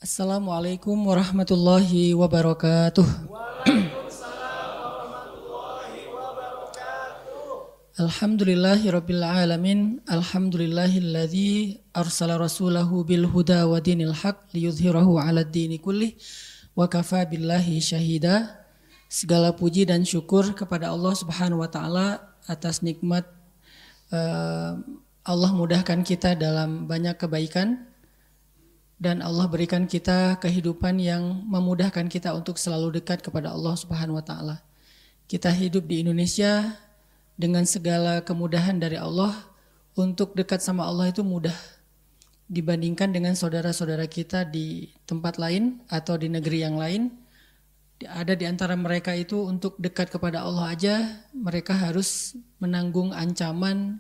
Assalamualaikum warahmatullahi wabarakatuh. Alhamdulillahirabbil alamin. Alhamdulillahilladzi arsala rasulahu bil huda wa dinil haq liyudhhirahu 'alad dini kullih wa kafa billahi syahida. Segala puji dan syukur kepada Allah Subhanahu wa taala atas nikmat Allah mudahkan kita dalam banyak kebaikan. Dan Allah berikan kita kehidupan yang memudahkan kita untuk selalu dekat kepada Allah Subhanahu wa taala. Kita hidup di Indonesia dengan segala kemudahan dari Allah. Untuk dekat sama Allah itu mudah dibandingkan dengan saudara-saudara kita di tempat lain atau di negeri yang lain. Ada di antara mereka itu untuk dekat kepada Allah aja mereka harus menanggung ancaman,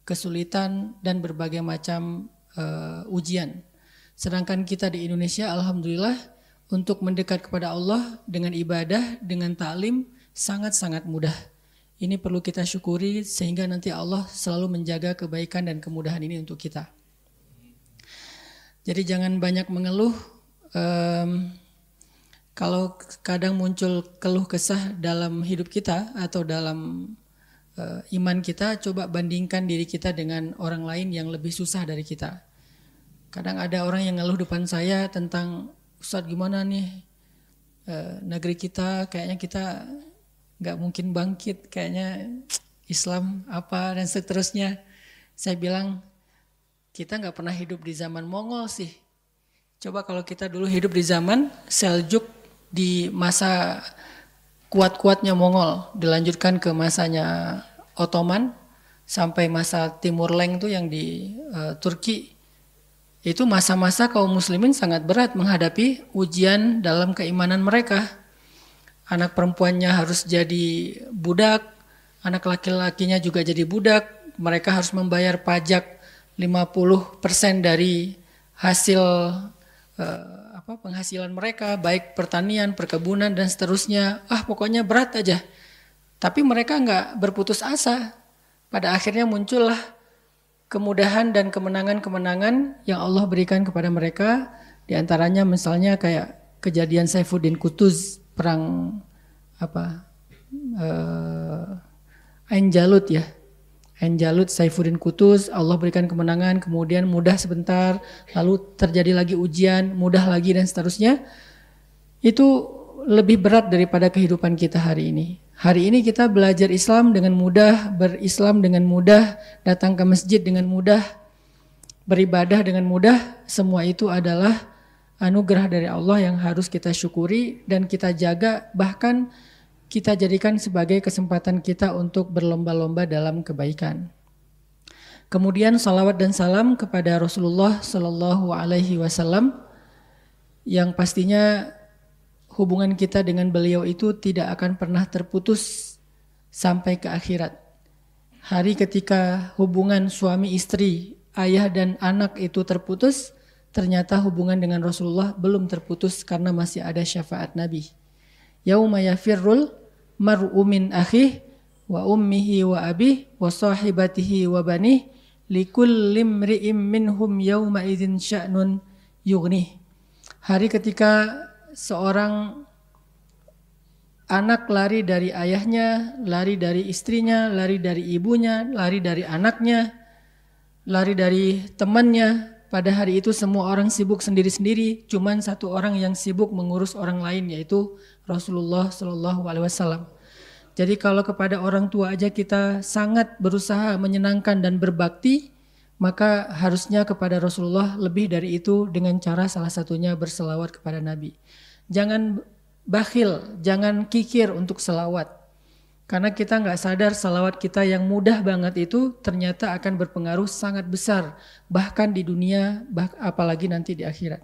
kesulitan dan berbagai macam ujian. Sedangkan kita di Indonesia alhamdulillah untuk mendekat kepada Allah dengan ibadah, dengan ta'lim sangat-sangat mudah. Ini perlu kita syukuri sehingga nanti Allah selalu menjaga kebaikan dan kemudahan ini untuk kita. Jadi jangan banyak mengeluh. Kalau kadang muncul keluh kesah dalam hidup kita atau dalam iman kita, coba bandingkan diri kita dengan orang lain yang lebih susah dari kita. Kadang ada orang yang ngeluh depan saya tentang Ustadz gimana nih negeri kita kayaknya kita gak mungkin bangkit, kayaknya Islam apa dan seterusnya. Saya bilang kita gak pernah hidup di zaman Mongol sih. Coba kalau kita dulu hidup di zaman Seljuk di masa kuat-kuatnya Mongol, dilanjutkan ke masanya Ottoman sampai masa Timur Leng tuh yang di Turki. Itu masa-masa kaum muslimin sangat berat menghadapi ujian dalam keimanan mereka. Anak perempuannya harus jadi budak, anak laki-lakinya juga jadi budak. Mereka harus membayar pajak 50% dari hasil penghasilan mereka, baik pertanian, perkebunan dan seterusnya. Pokoknya berat aja. Tapi mereka nggak berputus asa. Pada akhirnya muncullah kemudahan dan kemenangan-kemenangan yang Allah berikan kepada mereka. Di antaranya misalnya kayak kejadian Saifuddin Qutuz, perang Ain Jalut ya. Ain Jalut, Saifuddin Qutuz, Allah berikan kemenangan, kemudian mudah sebentar, lalu terjadi lagi ujian, mudah lagi dan seterusnya. Itu lebih berat daripada kehidupan kita hari ini. Hari ini kita belajar Islam dengan mudah, berislam dengan mudah, datang ke masjid dengan mudah, beribadah dengan mudah. Semua itu adalah anugerah dari Allah yang harus kita syukuri dan kita jaga, bahkan kita jadikan sebagai kesempatan kita untuk berlomba-lomba dalam kebaikan. Kemudian salawat dan salam kepada Rasulullah Sallallahu Alaihi Wasallam yang pastinya hubungan kita dengan beliau itu tidak akan pernah terputus sampai ke akhirat. Hari ketika hubungan suami istri, ayah dan anak itu terputus, ternyata hubungan dengan Rasulullah belum terputus karena masih ada syafaat Nabi. Yauma yafirrul mar'u min akhih wa ummihi wa abih wa sahibatihi wa banih likulli imri'im minhum yauma idzin sya'nun yughnih. Hari ketika seorang anak lari dari ayahnya, lari dari istrinya, lari dari ibunya, lari dari anaknya, lari dari temannya. Pada hari itu semua orang sibuk sendiri-sendiri, cuman satu orang yang sibuk mengurus orang lain, yaitu Rasulullah Sallallahu Alaihi Wasallam. Jadi kalau kepada orang tua aja kita sangat berusaha menyenangkan dan berbakti, maka harusnya kepada Rasulullah lebih dari itu dengan cara salah satunya berselawat kepada Nabi. Jangan bakhil, jangan kikir untuk selawat. Karena kita nggak sadar salawat kita yang mudah banget itu ternyata akan berpengaruh sangat besar. Bahkan di dunia, apalagi nanti di akhirat.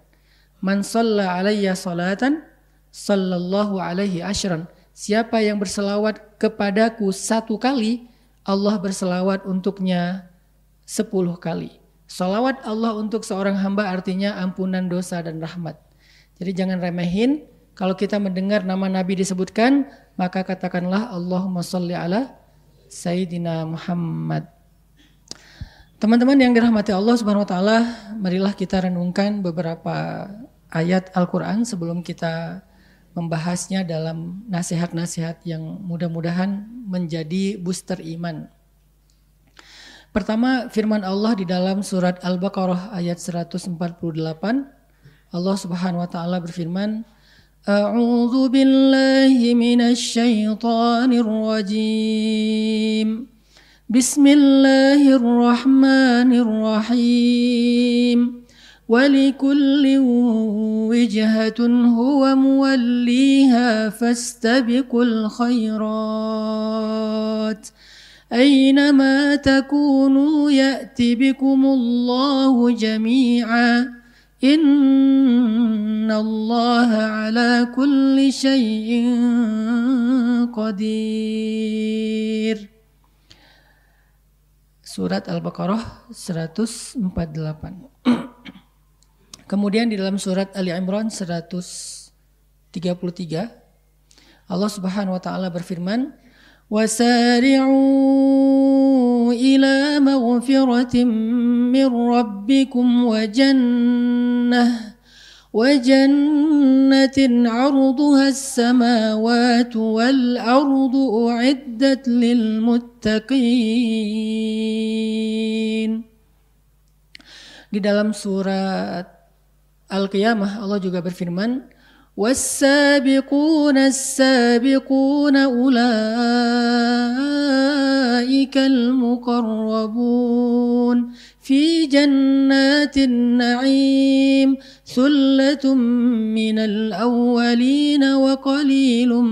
Man shalla alayya salatan, sallallahu alaihi asyran. Siapa yang berselawat kepadaku 1 kali, Allah berselawat untuknya 10 kali. Salawat Allah untuk seorang hamba artinya ampunan dosa dan rahmat. Jadi jangan remehin, kalau kita mendengar nama Nabi disebutkan, maka katakanlah Allahumma sholli ala Sayyidina Muhammad. Teman-teman yang dirahmati Allah Subhanahu wa taala, marilah kita renungkan beberapa ayat Al-Quran sebelum kita membahasnya dalam nasihat-nasihat yang mudah-mudahan menjadi booster iman. Pertama, firman Allah di dalam surat Al-Baqarah ayat 148. Allah Subhanahu wa taala berfirman, A'udzu billahi minasy syaithanir rajim. Bismillahirrahmanirrahim. ولكل وجهة هو موليها فاستبقوا الخيرات أينما تكونوا يأتي بكم الله جميعا إن الله على كل شيء قدير. Surat Al-Baqarah 148. Kemudian di dalam surat Ali Imran 133 Allah Subhanahu wa taala berfirman, "Wasari'u ila maghfiratin min rabbikum wa jannatin 'arduha as-samawati wal ardu u'iddat lil muttaqin." Di dalam surat Al-Qiyamah Allah juga berfirman, "Was-sabiquna as-sabiquna ulaikal muqarrabun fi jannatin na'im thullatun minal awwalin wa qalilun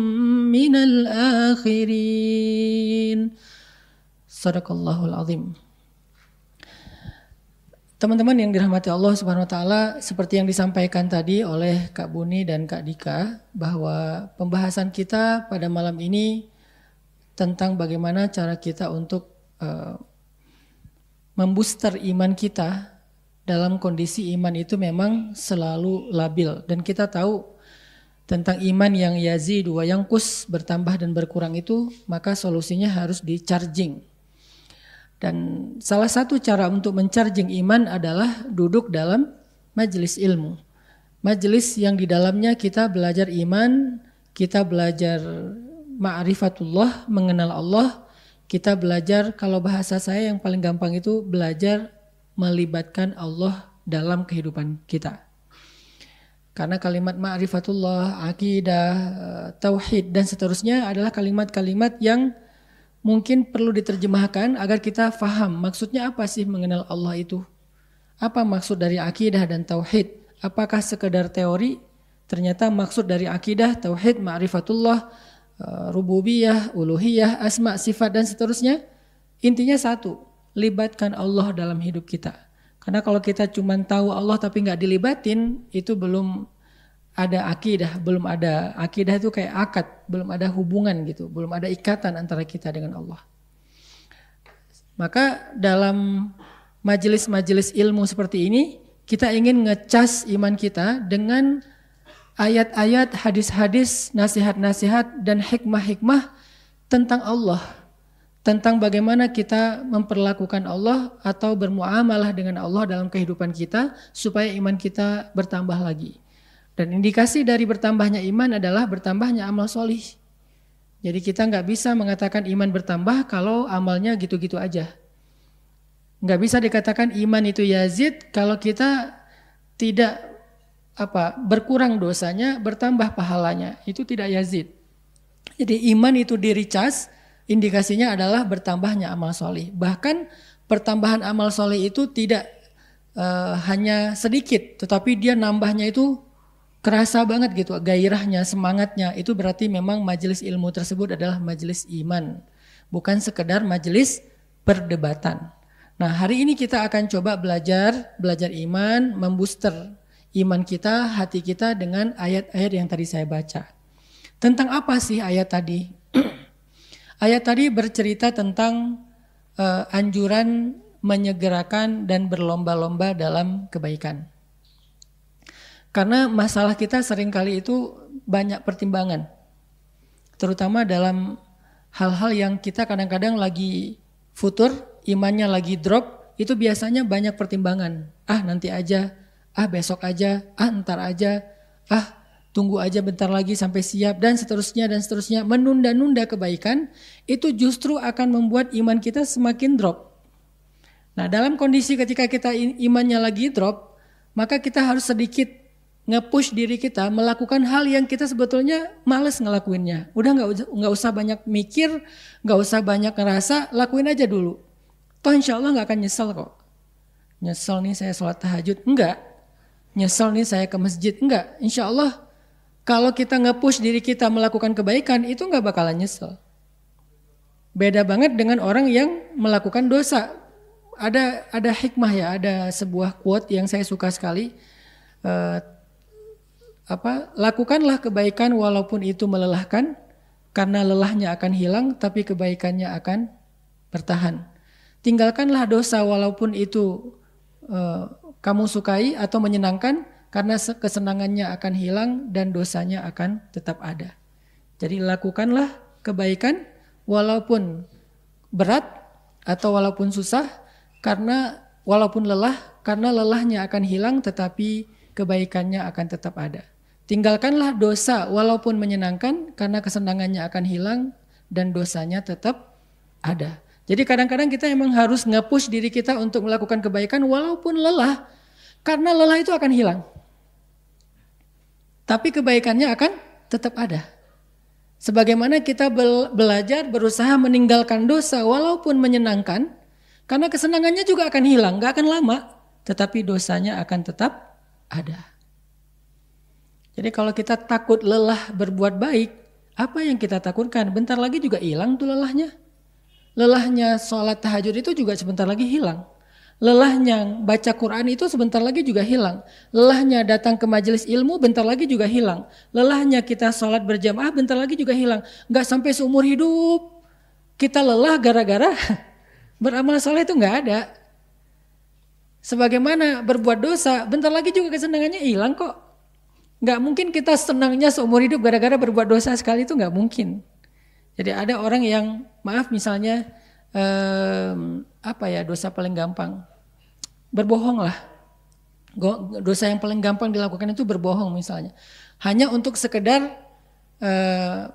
minal akhirin." Shadaqallahul azim. Teman-teman yang dirahmati Allah Subhanahu wa taala, seperti yang disampaikan tadi oleh Kak Buni dan Kak Dika, bahwa pembahasan kita pada malam ini tentang bagaimana cara kita untuk membooster iman kita. Dalam kondisi iman itu memang selalu labil, dan kita tahu tentang iman yang yazid wa yanqus, bertambah dan berkurang itu, maka solusinya harus di-charging. Dan salah satu cara untuk mencharging iman adalah duduk dalam majelis ilmu. Majelis yang di dalamnya kita belajar iman, kita belajar ma'rifatullah, mengenal Allah, kita belajar, kalau bahasa saya yang paling gampang itu belajar melibatkan Allah dalam kehidupan kita. Karena kalimat ma'rifatullah, akidah, tauhid dan seterusnya adalah kalimat-kalimat yang mungkin perlu diterjemahkan agar kita faham maksudnya apa sih mengenal Allah itu. Apa maksud dari akidah dan tauhid? Apakah sekedar teori? Ternyata maksud dari akidah, tauhid, ma'rifatullah, rububiyah, uluhiyah, asma, sifat dan seterusnya, intinya satu, libatkan Allah dalam hidup kita. Karena kalau kita cuma tahu Allah tapi nggak dilibatin, itu belum ada akidah, belum ada akidah itu kayak akad, belum ada hubungan gitu, belum ada ikatan antara kita dengan Allah. Maka dalam majelis-majelis ilmu seperti ini, kita ingin ngecas iman kita dengan ayat-ayat, hadis-hadis, nasihat-nasihat dan hikmah-hikmah tentang Allah, tentang bagaimana kita memperlakukan Allah atau bermuamalah dengan Allah dalam kehidupan kita supaya iman kita bertambah lagi. Dan indikasi dari bertambahnya iman adalah bertambahnya amal solih. Jadi kita nggak bisa mengatakan iman bertambah kalau amalnya gitu-gitu aja. Nggak bisa dikatakan iman itu yazid kalau kita tidak berkurang dosanya, bertambah pahalanya. Itu tidak yazid. Jadi iman itu di-recharge, indikasinya adalah bertambahnya amal solih. Bahkan pertambahan amal solih itu tidak hanya sedikit, tetapi dia nambahnya itu kerasa banget gitu, gairahnya, semangatnya. Itu berarti memang majelis ilmu tersebut adalah majelis iman, bukan sekedar majelis perdebatan. Nah, hari ini kita akan coba belajar iman, membooster iman kita, hati kita dengan ayat-ayat yang tadi saya baca. Tentang apa sih ayat tadi? Ayat tadi bercerita tentang anjuran menyegerakan dan berlomba-lomba dalam kebaikan. Karena masalah kita seringkali itu banyak pertimbangan. Terutama dalam hal-hal yang kita kadang-kadang lagi futur, imannya lagi drop, itu biasanya banyak pertimbangan. Nanti aja, besok aja, ntar aja, tunggu aja bentar lagi sampai siap, dan seterusnya. Menunda-nunda kebaikan itu justru akan membuat iman kita semakin drop. Nah, dalam kondisi ketika kita imannya lagi drop, maka kita harus sedikit nge-push diri kita melakukan hal yang kita sebetulnya males ngelakuinnya. Udah nggak usah banyak mikir, nggak usah banyak ngerasa, lakuin aja dulu. Toh insya Allah nggak akan nyesel kok. Nyesel nih saya sholat tahajud, enggak. Nyesel nih saya ke masjid, enggak. Insya Allah kalau kita nge-push diri kita melakukan kebaikan itu nggak bakalan nyesel. Beda banget dengan orang yang melakukan dosa. Ada hikmah ya, ada sebuah quote yang saya suka sekali. Lakukanlah kebaikan walaupun itu melelahkan, karena lelahnya akan hilang tapi kebaikannya akan bertahan. Tinggalkanlah dosa walaupun itu kamu sukai atau menyenangkan, karena kesenangannya akan hilang dan dosanya akan tetap ada. Jadi lakukanlah kebaikan walaupun berat atau walaupun susah, karena walaupun lelah, karena lelahnya akan hilang tetapi kebaikannya akan tetap ada. Tinggalkanlah dosa walaupun menyenangkan, karena kesenangannya akan hilang dan dosanya tetap ada. Jadi kadang-kadang kita emang harus nge-push diri kita untuk melakukan kebaikan walaupun lelah, karena lelah itu akan hilang. Tapi kebaikannya akan tetap ada. Sebagaimana kita belajar berusaha meninggalkan dosa walaupun menyenangkan, karena kesenangannya juga akan hilang, gak akan lama, tetapi dosanya akan tetap ada. Jadi kalau kita takut lelah berbuat baik, apa yang kita takutkan? Bentar lagi juga hilang tuh lelahnya. Lelahnya sholat tahajud itu juga sebentar lagi hilang. Lelahnya baca Quran itu sebentar lagi juga hilang. Lelahnya datang ke majelis ilmu bentar lagi juga hilang. Lelahnya kita sholat berjamaah bentar lagi juga hilang. Gak sampai seumur hidup kita lelah gara-gara beramal soleh itu nggak ada. Sebagaimana berbuat dosa, bentar lagi juga kesenangannya hilang kok. Nggak mungkin kita senangnya seumur hidup gara-gara berbuat dosa sekali, itu nggak mungkin. Jadi ada orang yang, maaf misalnya, dosa paling gampang, berbohong lah. Dosa yang paling gampang dilakukan itu berbohong misalnya. Hanya untuk sekedar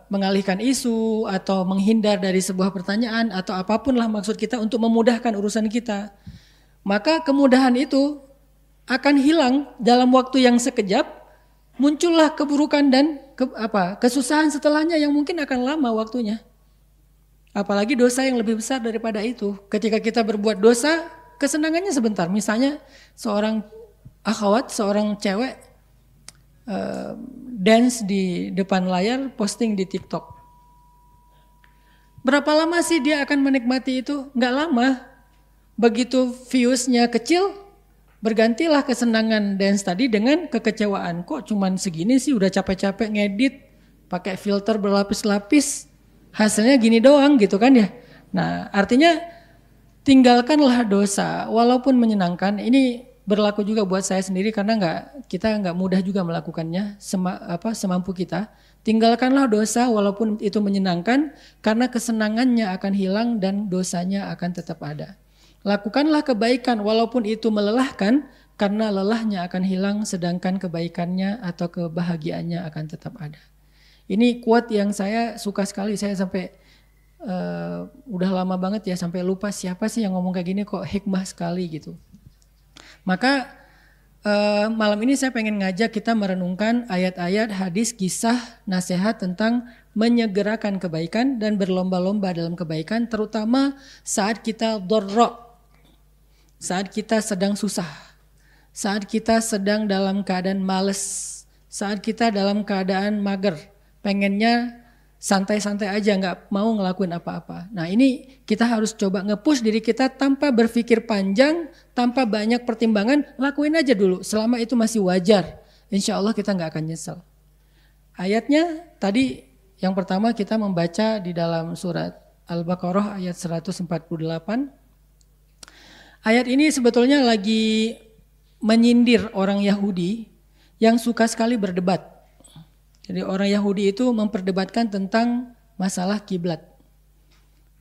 mengalihkan isu atau menghindar dari sebuah pertanyaan atau apapun lah maksud kita untuk memudahkan urusan kita, maka kemudahan itu akan hilang dalam waktu yang sekejap. Muncullah keburukan dan kesusahan setelahnya yang mungkin akan lama waktunya. Apalagi dosa yang lebih besar daripada itu. Ketika kita berbuat dosa, kesenangannya sebentar. Misalnya seorang akhwat, seorang cewek dance di depan layar, posting di TikTok. Berapa lama sih dia akan menikmati itu? Nggak lama. Begitu viewsnya kecil, bergantilah kesenangan dance tadi dengan kekecewaan. Kok cuman segini sih, udah capek-capek ngedit, pakai filter berlapis-lapis, hasilnya gini doang gitu kan ya. Nah artinya tinggalkanlah dosa walaupun menyenangkan. Ini berlaku juga buat saya sendiri karena kita nggak mudah juga melakukannya semampu kita. Tinggalkanlah dosa walaupun itu menyenangkan, karena kesenangannya akan hilang dan dosanya akan tetap ada. Lakukanlah kebaikan walaupun itu melelahkan, karena lelahnya akan hilang sedangkan kebaikannya atau kebahagiaannya akan tetap ada. Ini quote yang saya suka sekali, saya sampai udah lama banget ya sampai lupa siapa sih yang ngomong kayak gini, kok hikmah sekali gitu. Maka malam ini saya pengen ngajak kita merenungkan ayat-ayat, hadis, kisah, nasihat tentang menyegerakan kebaikan dan berlomba-lomba dalam kebaikan, terutama saat kita dharra, saat kita sedang susah, saat kita sedang dalam keadaan males, saat kita dalam keadaan mager, pengennya santai-santai aja, nggak mau ngelakuin apa-apa. Nah ini kita harus coba nge-push diri kita tanpa berpikir panjang, tanpa banyak pertimbangan, lakuin aja dulu. Selama itu masih wajar, insya Allah kita nggak akan nyesel. Ayatnya tadi yang pertama kita membaca di dalam surat Al-Baqarah ayat 148. Ayat ini sebetulnya lagi menyindir orang Yahudi yang suka sekali berdebat. Jadi orang Yahudi itu memperdebatkan tentang masalah kiblat.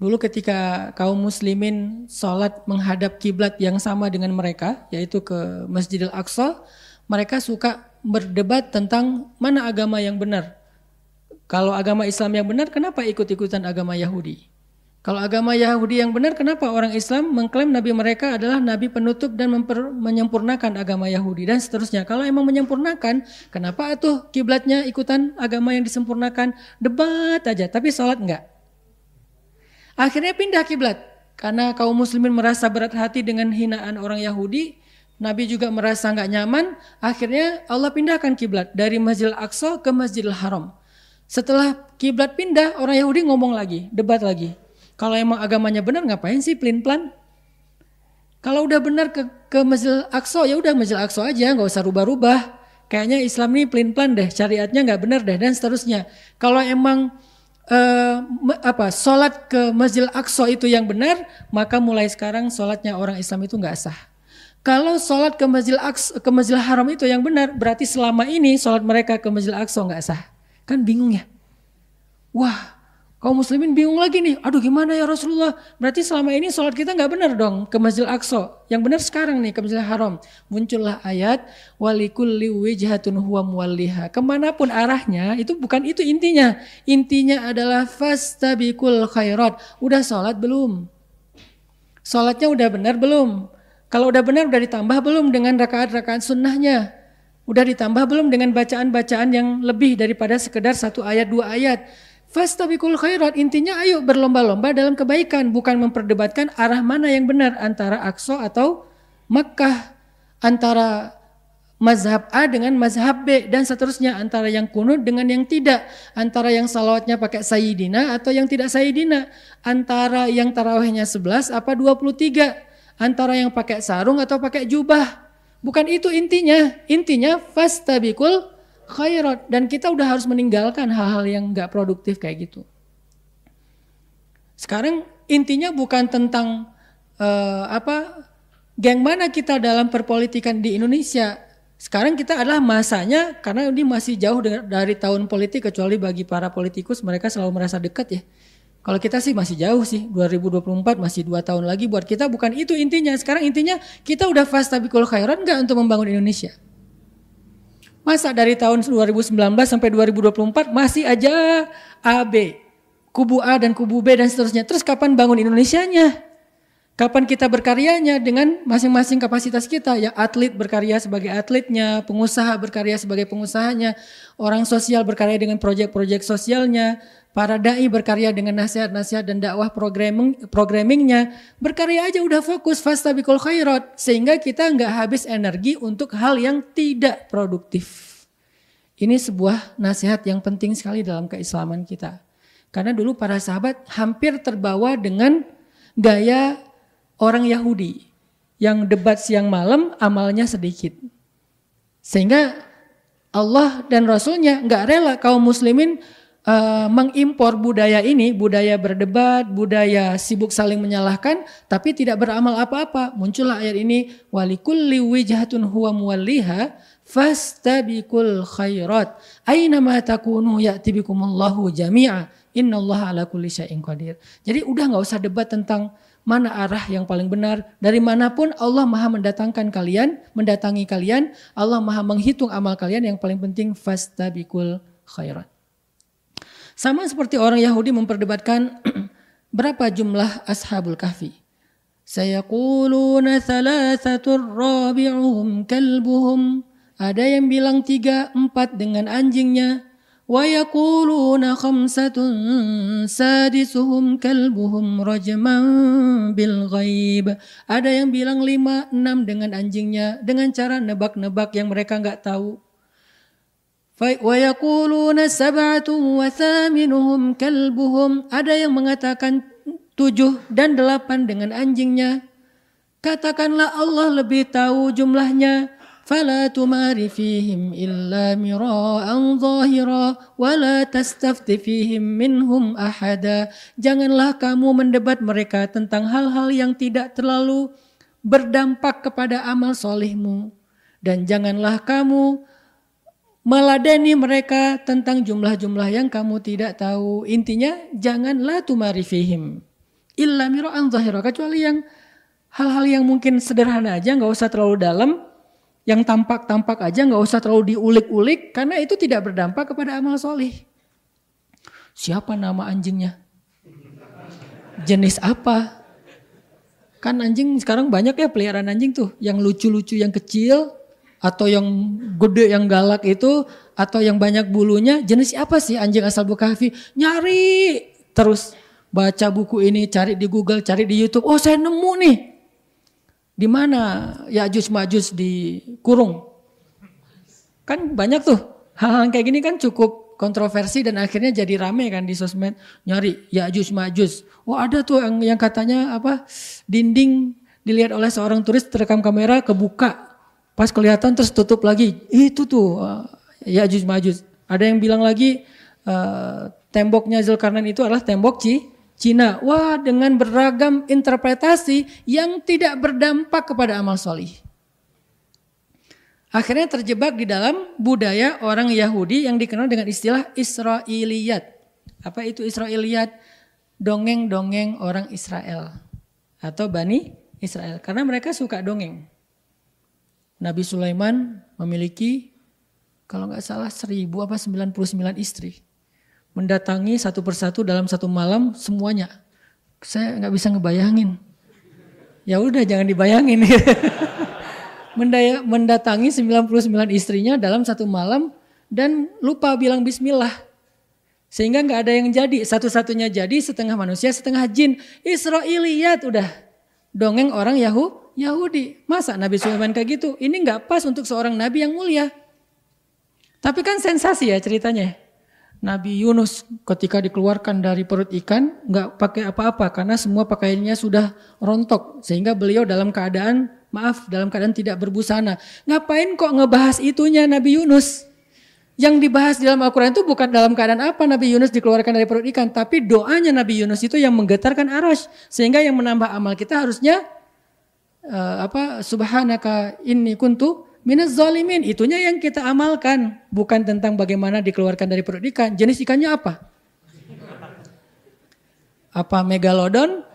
Dulu ketika kaum muslimin sholat menghadap kiblat yang sama dengan mereka, yaitu ke Masjidil Aqsa, mereka suka berdebat tentang mana agama yang benar. Kalau agama Islam yang benar, kenapa ikut-ikutan agama Yahudi? Kalau agama Yahudi yang benar, kenapa orang Islam mengklaim Nabi mereka adalah Nabi penutup dan menyempurnakan agama Yahudi dan seterusnya. Kalau emang menyempurnakan, kenapa tuh kiblatnya ikutan agama yang disempurnakan? Debat aja, tapi sholat enggak. Akhirnya pindah kiblat. Karena kaum muslimin merasa berat hati dengan hinaan orang Yahudi, Nabi juga merasa enggak nyaman, akhirnya Allah pindahkan kiblat dari Masjidil Aqsa ke Masjidil Haram. Setelah kiblat pindah, orang Yahudi ngomong lagi, debat lagi. Kalau emang agamanya benar, ngapain sih pelin-pelan? Kalau udah benar ke Masjidil Aqsa, ya udah Masjidil Aqsa aja, nggak usah rubah-rubah. Kayaknya Islam ini pelin-pelan deh, syariatnya nggak benar deh, dan seterusnya. Kalau emang sholat ke Masjidil Aqsa itu yang benar, maka mulai sekarang sholatnya orang Islam itu nggak sah. Kalau sholat ke Masjidil Haram itu yang benar, berarti selama ini sholat mereka ke Masjidil Aqsa nggak sah. Kan bingung ya? Wah, kaum muslimin bingung lagi nih. Aduh, gimana ya Rasulullah? Berarti selama ini sholat kita nggak benar dong ke Masjidil Aqsa. Yang benar sekarang nih ke Masjidil Haram. Muncullah ayat walikulli wijhatun huwa muwalliha. Kemanapun arahnya, itu bukan itu intinya. Intinya adalah fastabiqul khairat. Udah sholat belum? Sholatnya udah benar belum? Kalau udah benar udah ditambah belum dengan rakaat-rakaat sunnahnya? Udah ditambah belum dengan bacaan-bacaan yang lebih daripada sekedar 1 ayat 2 ayat? Fastabiqul khairat, intinya ayo berlomba-lomba dalam kebaikan, bukan memperdebatkan arah mana yang benar antara Aqsa atau Makkah, antara mazhab A dengan mazhab B dan seterusnya, antara yang kunut dengan yang tidak, antara yang salawatnya pakai sayyidina atau yang tidak sayyidina, antara yang tarawihnya 11 apa 23, antara yang pakai sarung atau pakai jubah. Bukan itu intinya. Intinya fastabiqul khairat, dan kita udah harus meninggalkan hal-hal yang enggak produktif kayak gitu. Sekarang intinya bukan tentang geng mana kita dalam perpolitikan di Indonesia. Sekarang kita adalah masanya, karena ini masih jauh dari tahun politik, kecuali bagi para politikus mereka selalu merasa dekat ya. Kalau kita sih masih jauh sih, 2024 masih 2 tahun lagi buat kita, bukan itu intinya. Sekarang intinya kita udah fastabiqul khairat enggak untuk membangun Indonesia? Masa dari tahun 2019 sampai 2024 masih aja AB, kubu A dan kubu B dan seterusnya. Terus kapan bangun Indonesianya? Kapan kita berkaryanya dengan masing-masing kapasitas kita? Ya, atlet berkarya sebagai atletnya, pengusaha berkarya sebagai pengusahanya, orang sosial berkarya dengan proyek-proyek sosialnya, para dai berkarya dengan nasihat-nasihat dan dakwah programmingnya. Berkarya aja udah fokus fastabiqul khairat, sehingga kita nggak habis energi untuk hal yang tidak produktif. Ini sebuah nasihat yang penting sekali dalam keislaman kita. Karena dulu para sahabat hampir terbawa dengan gaya orang Yahudi yang debat siang malam, amalnya sedikit. Sehingga Allah dan Rasulnya nggak rela kaum muslimin mengimpor budaya ini, budaya berdebat, budaya sibuk saling menyalahkan, tapi tidak beramal apa-apa. Muncullah ayat ini, walikulli wijhatun huwa muwalliha fastabiqul khairat aynama takunu ya'ti bikumullahu jami'a innallaha ala kulli syai'in qadir. Jadi udah nggak usah debat tentang mana arah yang paling benar. Dari manapun Allah maha mendatangi kalian. Allah maha menghitung amal kalian. Yang paling penting fastabiqul khairat. Sama seperti orang Yahudi memperdebatkan berapa jumlah ashabul kahfi. Sayaquluna thalathatur rabi'uhum kalbuhum. Ada yang bilang 3, 4 dengan anjingnya. Wa yaquluna khamsatun sadisuhum kalbuhum rajman bil ghaib. Ada yang bilang 5, 6 dengan anjingnya dengan cara nebak-nebak yang mereka enggak tahu. Wa yaquluna sab'atun wa thaminuhum kalbuhum. Ada yang mengatakan 7 dan 8 dengan anjingnya. Katakanlah Allah lebih tahu jumlahnya. فَلَا تُمَارِ فِيهِمْ إِلَّا مِرَاءً ظَاهِرًا وَلَا تَسْتَفْتِ فِيهِمْ مِنْهُمْ أَحَدًا. Janganlah kamu mendebat mereka tentang hal-hal yang tidak terlalu berdampak kepada amal solihmu. Dan janganlah kamu meladeni mereka tentang jumlah-jumlah yang kamu tidak tahu. Intinya janganlah tumari fihim illa mira'an zahira, kecuali yang hal-hal yang mungkin sederhana aja, nggak usah terlalu dalam. Yang tampak-tampak aja nggak usah terlalu diulik-ulik karena itu tidak berdampak kepada amal solih. Siapa nama anjingnya? Jenis apa? Kan anjing sekarang banyak ya peliharaan anjing tuh. Yang lucu-lucu yang kecil atau yang gede yang galak itu atau yang banyak bulunya. Jenis apa sih anjing Ashabul Kahfi? Nyari terus baca buku ini, cari di Google, cari di YouTube. Oh saya nemu nih. Di mana Ya'juj Ma'juj dikurung? Kan banyak tuh hal-hal kayak gini kan cukup kontroversi dan akhirnya jadi rame kan di sosmed nyari Ya'juj Ma'juj. Oh ada tuh yang katanya apa dinding dilihat oleh seorang turis terekam kamera kebuka pas kelihatan terus tutup lagi. Itu tuh Ya'juj Ma'juj. Ada yang bilang lagi temboknya Zulkarnain itu adalah tembok Cina. Wah, dengan beragam interpretasi yang tidak berdampak kepada amal solih. Akhirnya terjebak di dalam budaya orang Yahudi yang dikenal dengan istilah Israiliyat. Apa itu Israiliyat? Dongeng-dongeng orang Israel atau Bani Israel. Karena mereka suka dongeng. Nabi Sulaiman memiliki kalau nggak salah 1099 istri. Mendatangi satu persatu dalam satu malam semuanya. Saya nggak bisa ngebayangin. Ya udah jangan dibayangin. Mendatangi 99 istrinya dalam satu malam dan lupa bilang bismillah. Sehingga nggak ada yang jadi. Satu-satunya jadi setengah manusia setengah jin. Israiliyat udah. Dongeng orang Yahudi. Masa Nabi Sulaiman kayak gitu? Ini nggak pas untuk seorang nabi yang mulia. Tapi kan sensasi ya ceritanya. Nabi Yunus ketika dikeluarkan dari perut ikan nggak pakai apa-apa karena semua pakaiannya sudah rontok sehingga beliau dalam keadaan tidak berbusana. Ngapain kok ngebahas itunya Nabi Yunus? Yang dibahas di dalam Al-Quran itu bukan dalam keadaan apa Nabi Yunus dikeluarkan dari perut ikan, tapi doanya Nabi Yunus itu yang menggetarkan arasy sehingga yang menambah amal kita harusnya subhanaka inni kuntu minaz zalimin, itunya yang kita amalkan, bukan tentang bagaimana dikeluarkan dari perut ikan. Jenis ikannya apa? Apa megalodon?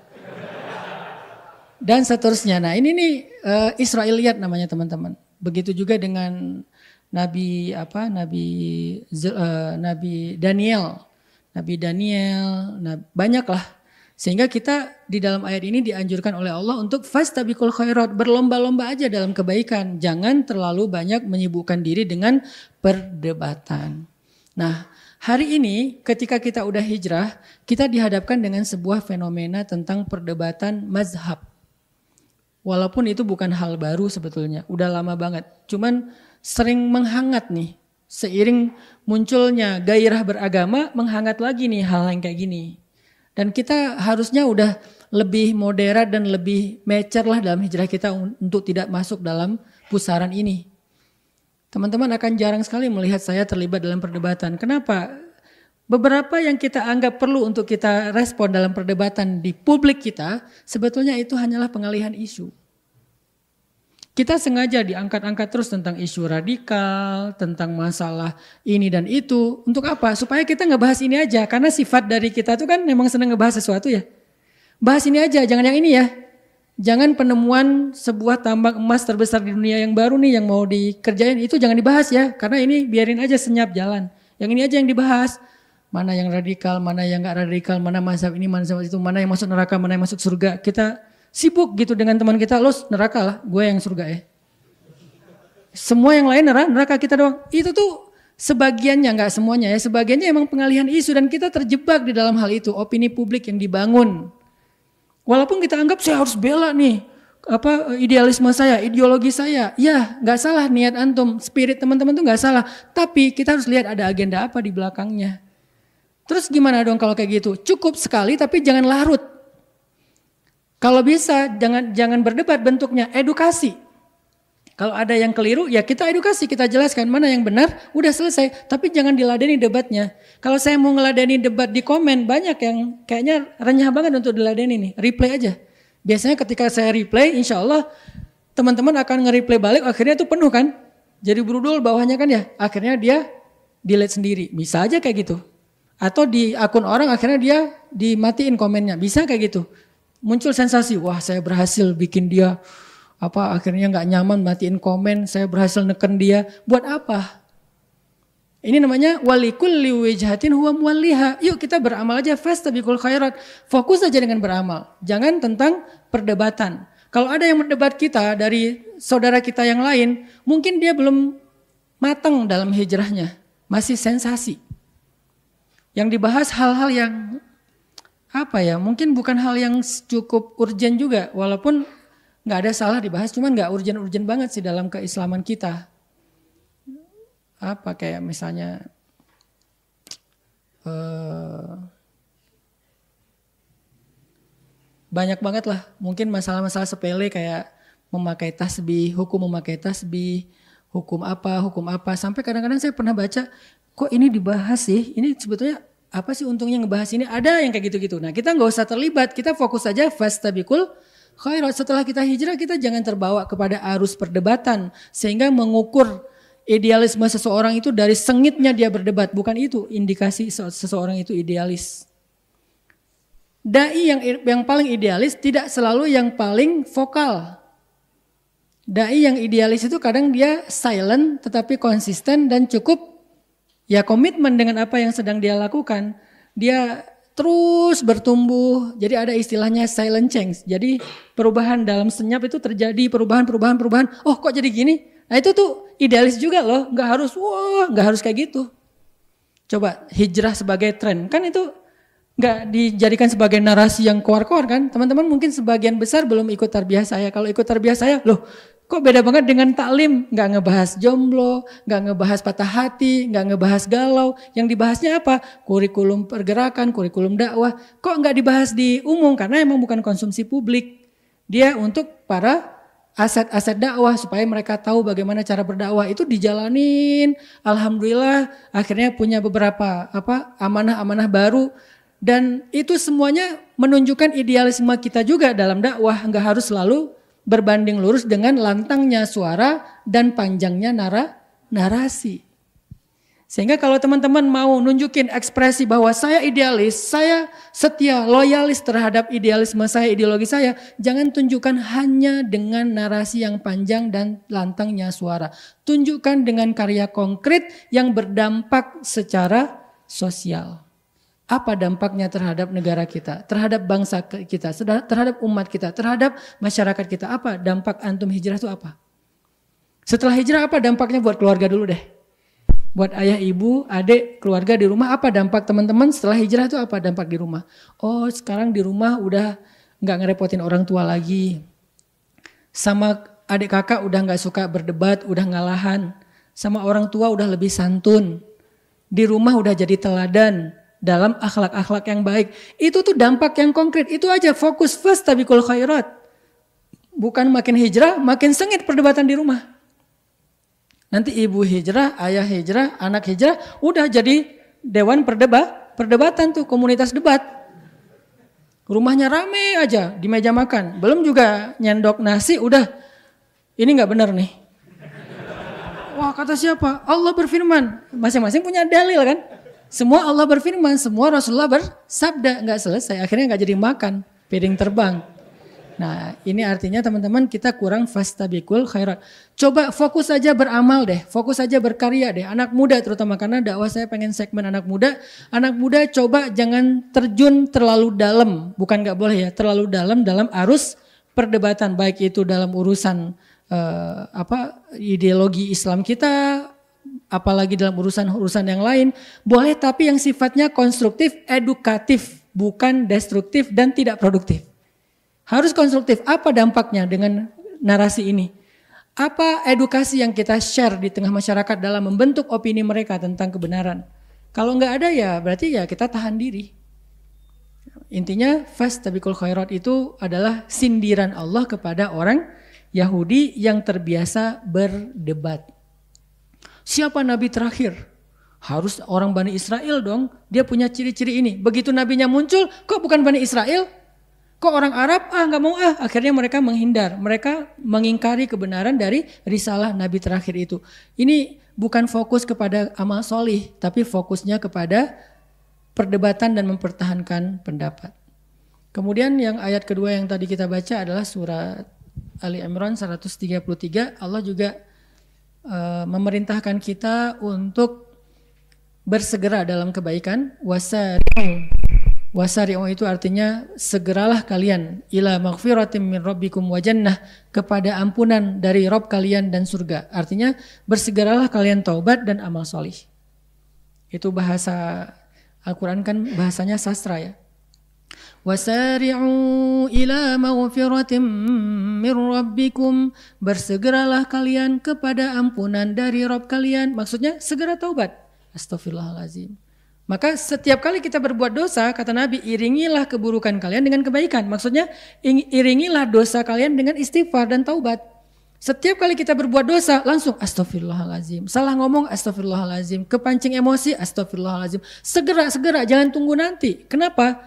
Dan seterusnya. Nah ini nih Israiliyat namanya teman-teman. Begitu juga dengan Nabi Daniel. Banyaklah. Sehingga kita di dalam ayat ini dianjurkan oleh Allah untuk fastabiqul khairat, berlomba-lomba aja dalam kebaikan. Jangan terlalu banyak menyibukkan diri dengan perdebatan. Nah, hari ini ketika kita udah hijrah, kita dihadapkan dengan sebuah fenomena tentang perdebatan mazhab. Walaupun itu bukan hal baru sebetulnya, udah lama banget. Cuman sering menghangat nih. Seiring munculnya gairah beragama, menghangat lagi nih hal yang kayak gini. Dan kita harusnya udah lebih moderat dan lebih mature lah dalam hijrah kita untuk tidak masuk dalam pusaran ini. Teman-teman akan jarang sekali melihat saya terlibat dalam perdebatan. Kenapa? Beberapa yang kita anggap perlu untuk kita respon dalam perdebatan di publik kita, sebetulnya itu hanyalah pengalihan isu. Kita sengaja diangkat-angkat terus tentang isu radikal, tentang masalah ini dan itu. Untuk apa? Supaya kita ngebahas ini aja. Karena sifat dari kita tuh kan memang senang ngebahas sesuatu ya. Bahas ini aja, jangan yang ini ya. Jangan penemuan sebuah tambang emas terbesar di dunia yang baru nih yang mau dikerjain. Itu jangan dibahas ya. Karena ini biarin aja senyap jalan. Yang ini aja yang dibahas. Mana yang radikal, mana yang gak radikal, mana mazhab ini, mana mazhab itu, mana yang masuk neraka, mana yang masuk surga. Kita sibuk gitu dengan teman kita, lo neraka lah, gue yang surga ya. Semua yang lain neraka kita doang. Itu tuh sebagiannya, gak semuanya ya. Sebagiannya emang pengalihan isu dan kita terjebak di dalam hal itu. Opini publik yang dibangun. Walaupun kita anggap saya harus bela nih. Idealisme saya, ideologi saya. Ya gak salah niat antum, spirit teman-teman tuh gak salah. Tapi kita harus lihat ada agenda apa di belakangnya. Terus gimana dong kalau kayak gitu? Cukup sekali tapi jangan larut. Kalau bisa jangan berdebat, bentuknya edukasi. Kalau ada yang keliru ya kita edukasi, kita jelaskan mana yang benar, udah selesai. Tapi jangan diladeni debatnya. Kalau saya mau ngeladeni debat di komen, banyak yang kayaknya renyah banget untuk diladeni nih. Replay aja. Biasanya ketika saya replay, insya Allah teman-teman akan nge-replay balik, akhirnya itu penuh kan. Jadi berudul bawahnya kan ya, akhirnya dia delete sendiri. Bisa aja kayak gitu. Atau di akun orang akhirnya dia dimatiin komennya, bisa kayak gitu. Muncul sensasi, wah saya berhasil bikin dia akhirnya nggak nyaman matiin komen, saya berhasil neken dia. Buat apa? Ini namanya walikulli wijhatin huwa muwalliha. Yuk kita beramal aja, fastabiqul khairat. Fokus aja dengan beramal. Jangan tentang perdebatan. Kalau ada yang mendebat kita dari saudara kita yang lain, mungkin dia belum matang dalam hijrahnya. Masih sensasi. Yang dibahas hal-hal yang mungkin bukan hal yang cukup urgen juga. Walaupun nggak ada salah dibahas, cuman nggak urgen-urgen banget sih dalam keislaman kita. Kayak misalnya banyak banget lah, mungkin masalah-masalah sepele kayak memakai tasbih, hukum memakai tasbih, hukum apa, sampai kadang-kadang saya pernah baca, kok ini dibahas sih, ini sebetulnya apa sih untungnya ngebahas ini, ada yang kayak gitu-gitu. Nah kita nggak usah terlibat, kita fokus aja fastabiqul khairat. Setelah kita hijrah, kita jangan terbawa kepada arus perdebatan, sehingga mengukur idealisme seseorang itu dari sengitnya dia berdebat. Bukan itu indikasi seseorang itu idealis. Dai yang paling idealis tidak selalu yang paling vokal. Dai yang idealis itu kadang dia silent tetapi konsisten dan cukup komitmen dengan apa yang sedang dia lakukan. Dia terus bertumbuh. Jadi ada istilahnya silent change. Jadi perubahan dalam senyap itu terjadi, perubahan. Oh kok jadi gini? Nah itu tuh idealis juga loh, nggak harus kayak gitu. Coba hijrah sebagai tren, kan itu nggak dijadikan sebagai narasi yang keluar-keluar kan. Teman-teman mungkin sebagian besar belum ikut tarbiyah saya. Kalau ikut tarbiyah saya, loh kok beda banget dengan taklim, nggak ngebahas jomblo, nggak ngebahas patah hati, nggak ngebahas galau. Yang dibahasnya apa? Kurikulum pergerakan, kurikulum dakwah. Kok nggak dibahas di umum? Karena emang bukan konsumsi publik. Dia untuk para aset-aset dakwah supaya mereka tahu bagaimana cara berdakwah itu dijalanin. Alhamdulillah akhirnya punya beberapa amanah-amanah baru dan itu semuanya menunjukkan idealisme kita juga dalam dakwah, enggak harus selalu berbanding lurus dengan lantangnya suara dan panjangnya narasi. Sehingga kalau teman-teman mau nunjukin ekspresi bahwa saya idealis, saya setia, loyalis terhadap idealisme saya, ideologi saya, jangan tunjukkan hanya dengan narasi yang panjang dan lantangnya suara. Tunjukkan dengan karya konkret yang berdampak secara sosial. Apa dampaknya terhadap negara kita, terhadap bangsa kita, terhadap umat kita, terhadap masyarakat kita? Apa dampak antum hijrah itu apa? Setelah hijrah apa dampaknya buat keluarga dulu deh. Buat ayah, ibu, adik, keluarga di rumah, apa dampak teman-teman setelah hijrah itu apa dampak di rumah? Oh sekarang di rumah udah gak ngerepotin orang tua lagi. Sama adik kakak udah gak suka berdebat, udah ngalahan. Sama orang tua udah lebih santun. Di rumah udah jadi teladan dalam akhlak-akhlak yang baik. Itu tuh dampak yang konkret, itu aja fokus fastabiqul khairat. Bukan makin hijrah, makin sengit perdebatan di rumah. Nanti ibu hijrah, ayah hijrah, anak hijrah, udah jadi dewan perdebatan tuh, komunitas debat. Rumahnya rame aja di meja makan, belum juga nyendok nasi, udah ini nggak benar nih. Wah kata siapa? Allah berfirman, masing-masing punya dalil kan. Semua Allah berfirman, semua Rasulullah bersabda, nggak selesai, akhirnya nggak jadi makan, piring terbang. Nah ini artinya teman-teman kita kurang fastabiqul khairat. Coba fokus aja beramal deh, fokus aja berkarya deh. Anak muda terutama karena dakwah saya pengen segmen anak muda. Anak muda coba jangan terjun terlalu dalam, bukan gak boleh ya, terlalu dalam arus perdebatan. Baik itu dalam urusan ideologi Islam kita, apalagi dalam urusan yang lain. Boleh tapi yang sifatnya konstruktif, edukatif, bukan destruktif dan tidak produktif. Harus konstruktif. Apa dampaknya dengan narasi ini? Apa edukasi yang kita share di tengah masyarakat dalam membentuk opini mereka tentang kebenaran? Kalau nggak ada ya berarti ya kita tahan diri. Intinya fastabiqul khairat itu adalah sindiran Allah kepada orang Yahudi yang terbiasa berdebat. Siapa nabi terakhir? Harus orang Bani Israel dong. Dia punya ciri-ciri ini. Begitu nabinya muncul, kok bukan Bani Israel? Kok orang Arab? Nggak mau Akhirnya mereka menghindar. Mereka mengingkari kebenaran dari risalah Nabi terakhir itu. Ini bukan fokus kepada amal solih, tapi fokusnya kepada perdebatan dan mempertahankan pendapat. Kemudian yang ayat kedua yang tadi kita baca adalah surat Ali Imran 133 Allah juga memerintahkan kita untuk bersegera dalam kebaikan. Wasari'u itu artinya segeralah kalian ila maghfiratin min rabbikum wa jannah, kepada ampunan dari Rabb kalian dan surga. Artinya bersegeralah kalian taubat dan amal solih. Itu bahasa Al-Quran kan bahasanya sastra ya. Wasari'u ila maghfiratin min rabbikum, bersegeralah kalian kepada ampunan dari Rabb kalian. Maksudnya segera taubat. Astaghfirullahalazim. Maka setiap kali kita berbuat dosa, kata Nabi, iringilah keburukan kalian dengan kebaikan. Maksudnya iringilah dosa kalian dengan istighfar dan taubat. Setiap kali kita berbuat dosa, langsung astaghfirullahalazim. Salah ngomong astaghfirullahalazim. Kepancing emosi astaghfirullahalazim. Segera, jangan tunggu nanti. Kenapa?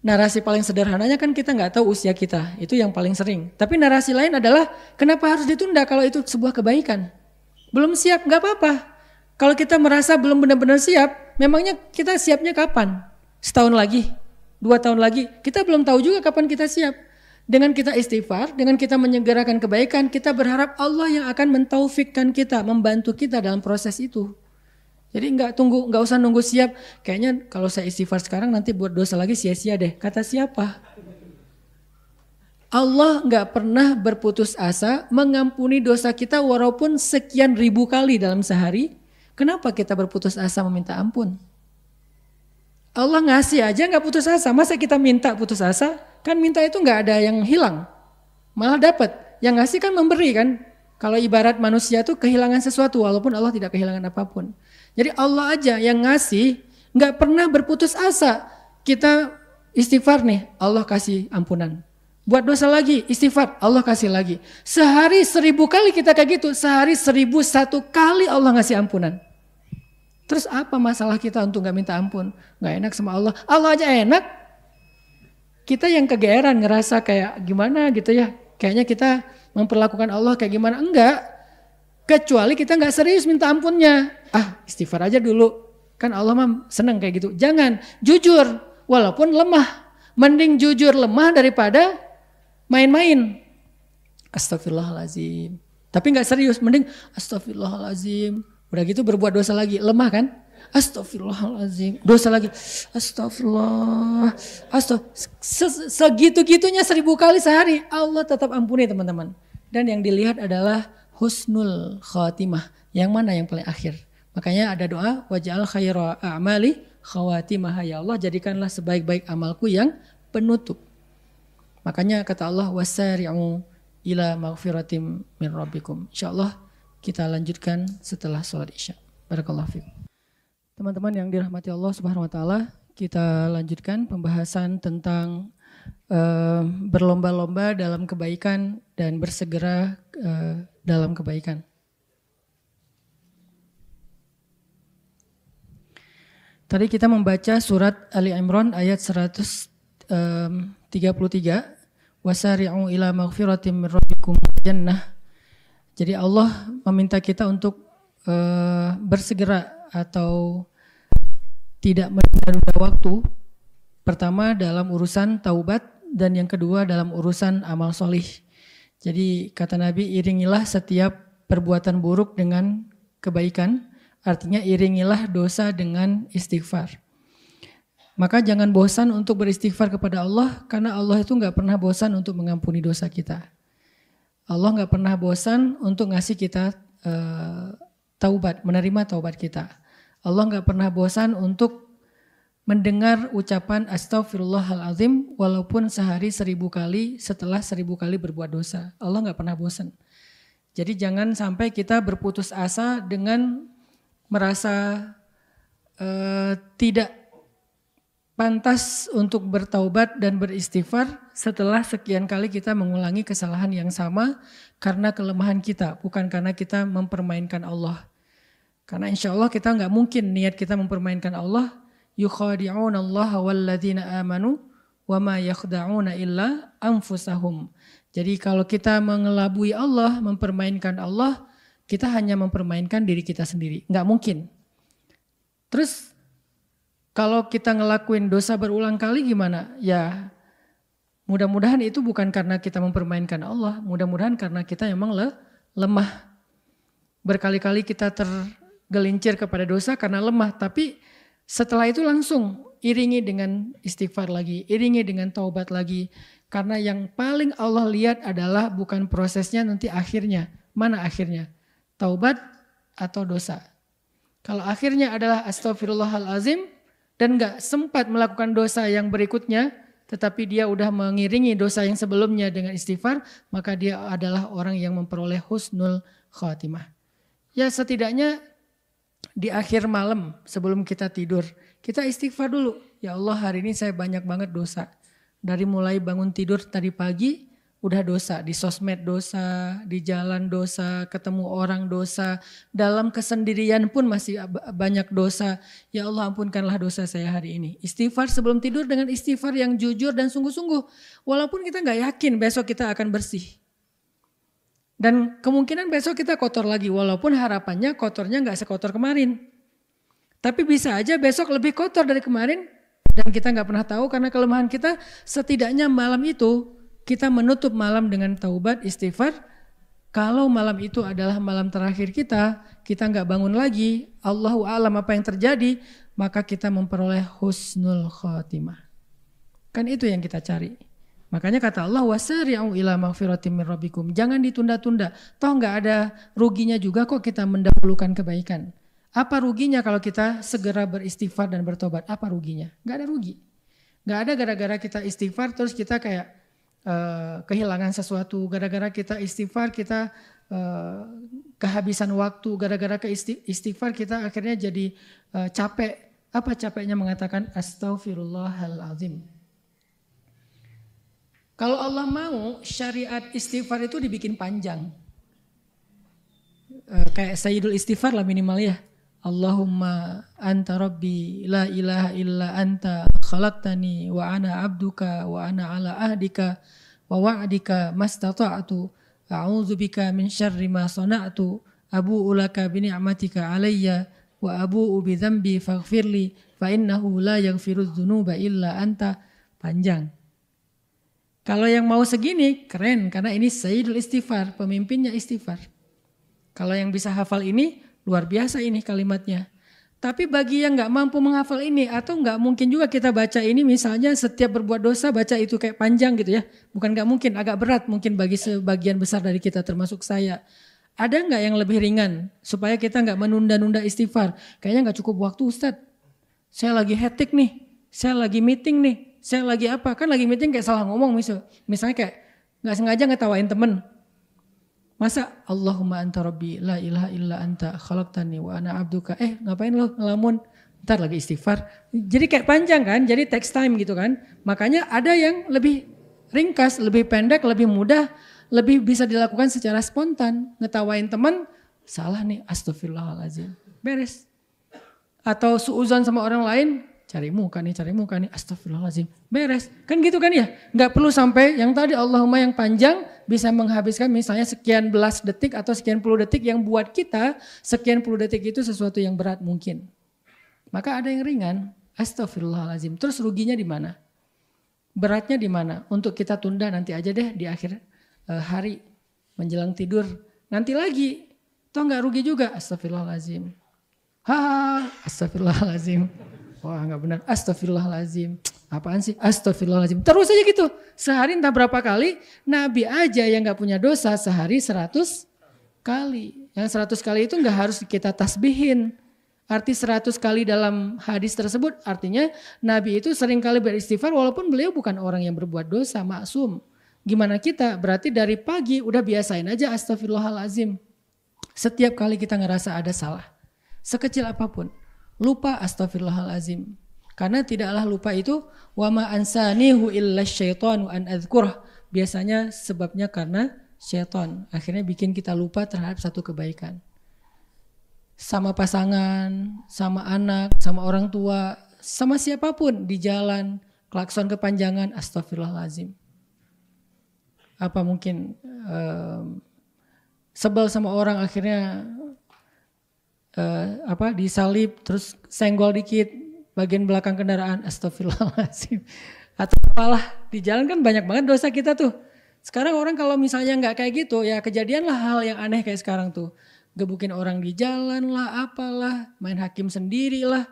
Narasi paling sederhananya kan kita nggak tahu usia kita. Itu yang paling sering. Tapi narasi lain adalah kenapa harus ditunda kalau itu sebuah kebaikan? Belum siap, nggak apa-apa. Kalau kita merasa belum benar-benar siap, memangnya kita siapnya kapan? Setahun lagi? 2 tahun lagi? Kita belum tahu juga kapan kita siap. Dengan kita istighfar, dengan kita menyegerakan kebaikan, kita berharap Allah yang akan mentaufikkan kita, membantu kita dalam proses itu. Jadi nggak usah nunggu siap. Kayaknya kalau saya istighfar sekarang nanti buat dosa lagi sia-sia deh. Kata siapa? Allah nggak pernah berputus asa mengampuni dosa kita walaupun sekian ribu kali dalam sehari. Kenapa kita berputus asa meminta ampun? Allah ngasih aja nggak putus asa. Masa kita minta putus asa? Kan minta itu nggak ada yang hilang, malah dapat. Yang ngasih kan memberi kan. Kalau ibarat manusia tuh kehilangan sesuatu walaupun Allah tidak kehilangan apapun. Jadi Allah aja yang ngasih, nggak pernah berputus asa. Kita istighfar nih, Allah kasih ampunan. Buat dosa lagi, istighfar, Allah kasih lagi. Sehari 1000 kali kita kayak gitu, sehari 1001 kali Allah ngasih ampunan. Terus apa masalah kita untuk gak minta ampun? Gak enak sama Allah, Allah aja enak. Kita yang kegeeran ngerasa kayak gimana gitu ya. Kayaknya kita memperlakukan Allah kayak gimana, enggak. Kecuali kita gak serius minta ampunnya. Istighfar aja dulu, kan Allah mah seneng kayak gitu. Jangan, jujur, walaupun lemah. Mending jujur lemah daripada main-main. Astagfirullahalazim. Tapi gak serius, mending astagfirullahalazim. Udah gitu berbuat dosa lagi, lemah kan? Astagfirullahalazim. Dosa lagi, astagfirullah. Segitu-gitunya 1000 kali sehari, Allah tetap ampuni teman-teman. Dan yang dilihat adalah husnul khatimah. Yang mana yang paling akhir? Makanya ada doa, waj'al khaira a'mali khawatimah, ya Allah jadikanlah sebaik-baik amalku yang penutup. Makanya kata Allah, wasari'u ila maghfiratim min rabbikum. Insyaallah kita lanjutkan setelah sholat isya. Barakallahu fikum. Teman-teman yang dirahmati Allah Subhanahu wa taala, kita lanjutkan pembahasan tentang berlomba-lomba dalam kebaikan dan bersegera dalam kebaikan. Tadi kita membaca surat Ali Imran ayat 133. Wasari'u ila maghfiratin min rabbikum jannah. Jadi Allah meminta kita untuk bersegera atau tidak menunda waktu. Pertama dalam urusan taubat dan yang kedua dalam urusan amal solih. Jadi kata Nabi, iringilah setiap perbuatan buruk dengan kebaikan. Artinya iringilah dosa dengan istighfar. Maka jangan bosan untuk beristighfar kepada Allah, karena Allah itu gak pernah bosan untuk mengampuni dosa kita. Allah gak pernah bosan untuk ngasih kita taubat, menerima taubat kita. Allah gak pernah bosan untuk mendengar ucapan astaghfirullahalazim walaupun sehari 1000 kali setelah 1000 kali berbuat dosa. Allah gak pernah bosan. Jadi jangan sampai kita berputus asa dengan merasa tidak pantas untuk bertaubat dan beristighfar setelah sekian kali kita mengulangi kesalahan yang sama karena kelemahan kita, bukan karena kita mempermainkan Allah. Karena insya Allah kita nggak mungkin niat kita mempermainkan Allah. Yukhadi'una Allah walladzina amanu wa ma yakhda'una illa anfusahum. Jadi kalau kita mengelabui Allah, mempermainkan Allah, kita hanya mempermainkan diri kita sendiri. Nggak mungkin. Terus kalau kita ngelakuin dosa berulang kali gimana? Ya Mudah-mudahan itu bukan karena kita mempermainkan Allah, mudah-mudahan karena kita memang lemah. Berkali-kali kita tergelincir kepada dosa karena lemah, tapi setelah itu langsung iringi dengan istighfar lagi, iringi dengan taubat lagi. Karena yang paling Allah lihat adalah bukan prosesnya, nanti akhirnya. Mana akhirnya? Taubat atau dosa? Kalau akhirnya adalah astaghfirullahalazim dan gak sempat melakukan dosa yang berikutnya, tetapi dia udah mengiringi dosa yang sebelumnya dengan istighfar, maka dia adalah orang yang memperoleh husnul khatimah. Ya setidaknya di akhir malam sebelum kita tidur, kita istighfar dulu. Ya Allah, hari ini saya banyak banget dosa. Dari mulai bangun tidur tadi pagi udah dosa, di sosmed dosa, di jalan dosa, ketemu orang dosa, dalam kesendirian pun masih banyak dosa. Ya Allah, ampunkanlah dosa saya hari ini. Istighfar sebelum tidur dengan istighfar yang jujur dan sungguh-sungguh. Walaupun kita gak yakin besok kita akan bersih. Dan kemungkinan besok kita kotor lagi, walaupun harapannya kotornya gak sekotor kemarin. Tapi bisa aja besok lebih kotor dari kemarin dan kita gak pernah tahu karena kelemahan kita. Setidaknya malam itu kita menutup malam dengan taubat, istighfar. Kalau malam itu adalah malam terakhir kita gak bangun lagi, Allahu a'lam apa yang terjadi, maka kita memperoleh husnul khatimah. Kan itu yang kita cari. Makanya kata Allah, wasari'u ila maghfiratin min rabbikum. Jangan ditunda-tunda. Toh gak ada ruginya juga kok kita mendahulukan kebaikan. Apa ruginya kalau kita segera beristighfar dan bertobat? Apa ruginya? Gak ada rugi. Gak ada gara-gara kita istighfar terus kita kayak kehilangan sesuatu. Gara-gara kita istighfar kita kehabisan waktu. Gara-gara ke istighfar kita akhirnya jadi capek. Apa capeknya mengatakan astaghfirullahalazim. Kalau Allah mau syariat istighfar itu dibikin panjang. Kayak Sayyidul Istighfar lah minimal ya. Allahumma anta rabbi la ilaha illa anta khalaqtani wa ana abduka wa ana ala ahdika wa wa'dika mastata'tu a'udzubika min syarri ma sana'tu abu'u laka bi ni'matika alayya wa abu'u bi dzambi faghfirli fa innahu la yaghfirudz dzunuba illa anta. Panjang. Kalau yang mau segini keren karena ini Sayyidul Istighfar, pemimpinnya istighfar. Kalau yang bisa hafal ini luar biasa ini kalimatnya. Tapi bagi yang gak mampu menghafal ini atau gak mungkin juga kita baca ini misalnya setiap berbuat dosa baca itu kayak panjang gitu ya. Bukan gak mungkin, agak berat mungkin bagi sebagian besar dari kita termasuk saya. Ada gak yang lebih ringan supaya kita gak menunda-nunda istighfar? Kayaknya gak cukup waktu Ustadz. Saya lagi hektik nih, saya lagi meeting nih. Saya lagi apa? Kan lagi meeting kayak salah ngomong misalnya kayak gak sengaja ngetawain temen. Masa Allahumma anta rabbi la ilaha illa anta khalaqtani wa ana abduka. Ngapain lo ngelamun? Ntar lagi istighfar. Jadi kayak panjang kan, jadi text time gitu kan. Makanya ada yang lebih ringkas, lebih pendek, lebih mudah, lebih bisa dilakukan secara spontan. Ngetawain temen, salah nih astagfirullahaladzim. Beres. Atau suuzon sama orang lain, cari muka nih, astagfirullahaladzim. Beres, kan gitu kan ya. Gak perlu sampai yang tadi Allahumma yang panjang bisa menghabiskan misalnya sekian belas detik atau sekian puluh detik yang buat kita sekian puluh detik itu sesuatu yang berat mungkin. Maka ada yang ringan, astagfirullahaladzim. Terus ruginya di mana? Beratnya di mana? Untuk kita tunda nanti aja deh di akhir hari menjelang tidur. Nanti lagi, toh gak rugi juga, astagfirullahaladzim. Astagfirullahaladzim. Wah gak benar, astagfirullahaladzim. Apaan sih? Astagfirullahaladzim. Terus aja gitu. Sehari entah berapa kali, Nabi aja yang gak punya dosa sehari 100 kali. Yang 100 kali itu gak harus kita tasbihin. Arti 100 kali dalam hadis tersebut artinya Nabi itu sering kali beristighfar walaupun beliau bukan orang yang berbuat dosa, maksum. Gimana kita? Berarti dari pagi udah biasain aja astagfirullahaladzim. Setiap kali kita ngerasa ada salah. Sekecil apapun. Lupa astagfirullahalazim. Karena tidaklah lupa itu wa ma ansanihu illa syaitanu an adzkurah. Biasanya sebabnya karena syaitan. Akhirnya bikin kita lupa terhadap satu kebaikan. Sama pasangan, sama anak, sama orang tua, sama siapapun di jalan, klakson kepanjangan astagfirullahalazim. Apa mungkin sebel sama orang akhirnya disalip terus senggol dikit bagian belakang kendaraan, astagfirullahaladzim. Atau apalah, di jalan kan banyak banget dosa kita tuh. Sekarang orang kalau misalnya nggak kayak gitu, ya kejadianlah hal yang aneh kayak sekarang tuh. Gebukin orang di jalan lah, apalah, main hakim sendiri lah.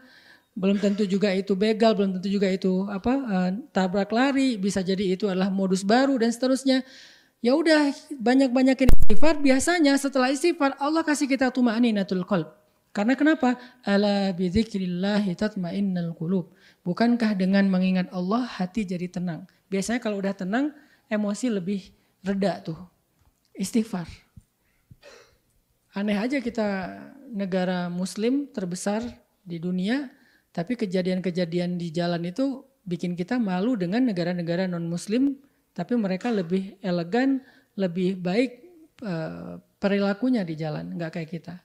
Belum tentu juga itu begal, belum tentu juga itu tabrak lari, bisa jadi itu adalah modus baru dan seterusnya. Ya udah, banyak-banyakin istighfar. Biasanya setelah istighfar Allah kasih kita tuma'ninatul qalb. Karena kenapa? Ala bidzikrillahi tatma'innul qulub. Bukankah dengan mengingat Allah hati jadi tenang? Biasanya kalau udah tenang, emosi lebih reda tuh. Istighfar. Aneh aja kita negara muslim terbesar di dunia, tapi kejadian-kejadian di jalan itu bikin kita malu dengan negara-negara non-muslim, tapi mereka lebih elegan, lebih baik perilakunya di jalan, nggak kayak kita.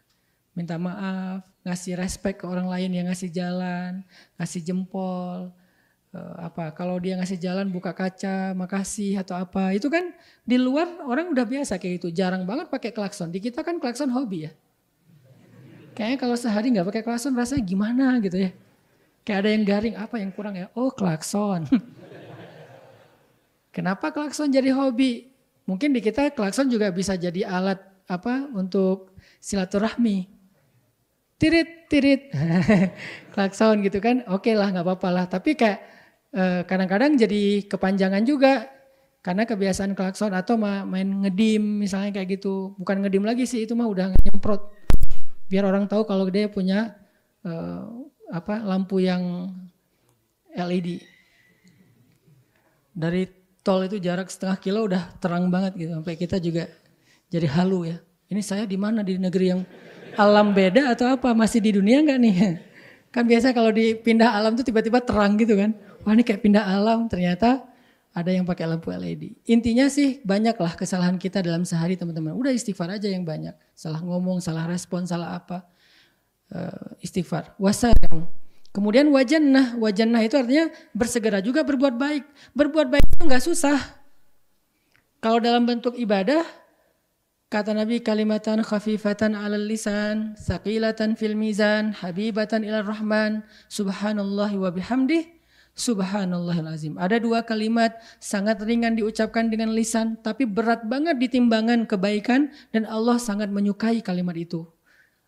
Minta maaf, ngasih respect ke orang lain yang ngasih jalan, ngasih jempol, kalau dia ngasih jalan buka kaca, makasih atau apa. Itu kan di luar orang udah biasa kayak gitu, jarang banget pakai klakson. Di kita kan klakson hobi ya. Kayaknya kalau sehari nggak pakai klakson rasanya gimana gitu ya. Kayak ada yang garing, apa yang kurang ya? Oh klakson. Kenapa klakson jadi hobi? Mungkin di kita klakson juga bisa jadi alat untuk silaturahmi. Tirit, tirit. Klakson gitu kan, oke lah nggak apa-apa lah. Tapi kayak kadang-kadang jadi kepanjangan juga. Karena kebiasaan klakson atau main ngedim misalnya kayak gitu. Bukan ngedim lagi sih, itu mah udah nyemprot. Biar orang tahu kalau dia punya lampu yang LED. Dari tol itu jarak setengah kilo udah terang banget gitu. Sampai kita juga jadi halu ya. Ini saya di mana, di negeri yang alam beda atau apa? Masih di dunia enggak nih? Kan biasa kalau dipindah alam tuh tiba-tiba terang gitu kan. Wah ini kayak pindah alam, ternyata ada yang pakai lampu LED. Intinya sih banyaklah kesalahan kita dalam sehari teman-teman. Udah istighfar aja yang banyak. Salah ngomong, salah respon, salah apa. Istighfar. Wasayang. Kemudian wajannah itu artinya bersegera juga berbuat baik. Berbuat baik itu gak susah. Kalau dalam bentuk ibadah, kata Nabi kalimatan khafifatan alal lisan, saqilatan fil mizan, habibatan ilar rahman, subhanallahi wa bihamdih, subhanallahil azim. Ada dua kalimat sangat ringan diucapkan dengan lisan, tapi berat banget di timbangan kebaikan dan Allah sangat menyukai kalimat itu.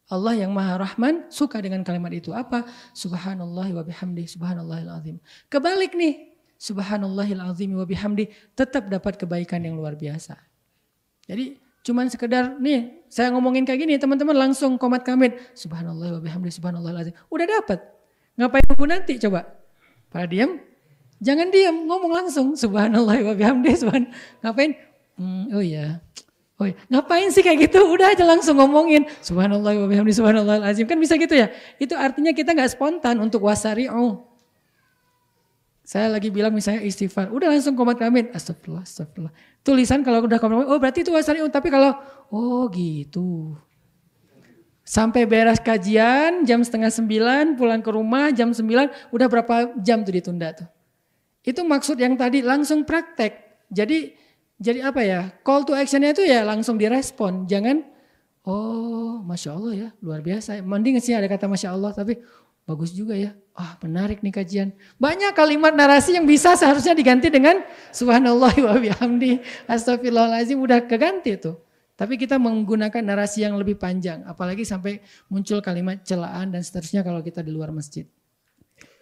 Allah yang Maha Rahman suka dengan kalimat itu. Apa? Subhanallahi wa bihamdi, subhanallahil azim. Kebalik nih, subhanallahil azim wa bihamdi tetap dapat kebaikan yang luar biasa. Jadi cuman sekedar nih saya ngomongin kayak gini teman-teman langsung komat kamit. Subhanallah wa bihamdi, subhanallahil azim. Udah dapat. Ngapain nunggu nanti coba? Pada diam? Jangan diam, ngomong langsung. Subhanallah wa bihamdi, ngapain? Oh iya. Oh iya. Ngapain sih kayak gitu? Udah aja langsung ngomongin subhanallah wa bihamdi subhanallahil azim. Kan bisa gitu ya. Itu artinya kita gak spontan untuk wasari'u. Saya lagi bilang misalnya istighfar. Udah langsung komat kamit. Astagfirullah, astagfirullah. Tulisan kalau udah komat kamit. Oh berarti itu wasari'u. Tapi kalau oh gitu. Sampai beres kajian jam 8:30. Pulang ke rumah jam 9. Udah berapa jam tuh ditunda tuh. Itu maksud yang tadi langsung praktek. Jadi apa ya, call to actionnya itu ya langsung direspon. Jangan, oh Masya Allah ya, luar biasa. Mending sih ada kata Masya Allah, tapi bagus juga ya. Menarik nih kajian. Banyak kalimat narasi yang bisa seharusnya diganti dengan Subhanallah wa bihamdi, astagfirullahaladzim, udah keganti tuh. Tapi kita menggunakan narasi yang lebih panjang. Apalagi sampai muncul kalimat celaan dan seterusnya kalau kita di luar masjid.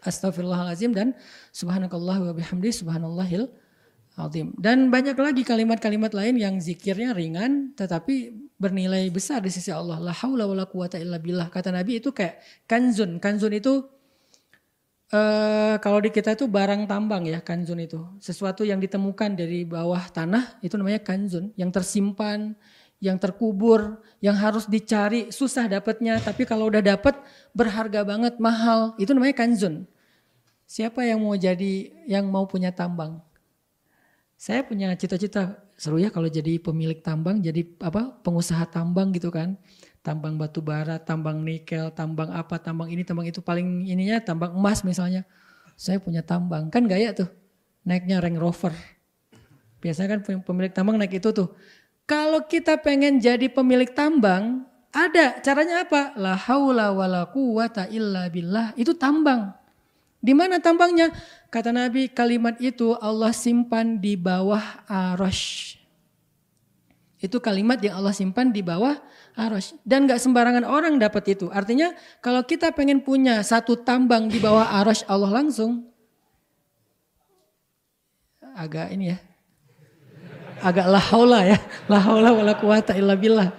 Astagfirullahaladzim dan Subhanakallah wa bihamdi, subhanallahil azim. Dan banyak lagi kalimat-kalimat lain yang zikirnya ringan tetapi bernilai besar di sisi Allah. La haula wala quwata illa billah. Kata Nabi itu kayak kanzun. Kanzun itu kalau di kita itu barang tambang ya, kanzun itu. Sesuatu yang ditemukan dari bawah tanah itu namanya kanzun. Yang tersimpan, yang terkubur, yang harus dicari, susah dapatnya. Tapi kalau udah dapat berharga banget, mahal. Itu namanya kanzun. Siapa yang mau punya tambang? Saya punya cita-cita seru ya kalau jadi pemilik tambang, jadi pengusaha tambang gitu kan. Tambang batu bara, tambang nikel, tambang apa, tambang ini, tambang itu, paling ininya tambang emas misalnya. Saya punya tambang, kan gaya tuh. Naiknya Range Rover. Biasanya kan pemilik tambang naik itu tuh. Kalau kita pengen jadi pemilik tambang, ada caranya apa? La haula wala quwata illa billah, itu tambang. Di mana tambangnya? Kata Nabi, kalimat itu Allah simpan di bawah arasy. Itu kalimat yang Allah simpan di bawah arasy. Dan gak sembarangan orang dapat itu. Artinya kalau kita pengen punya satu tambang di bawah arasy Allah langsung. Agak ini ya. Agak la haula ya. La haula wala quwata illa billah.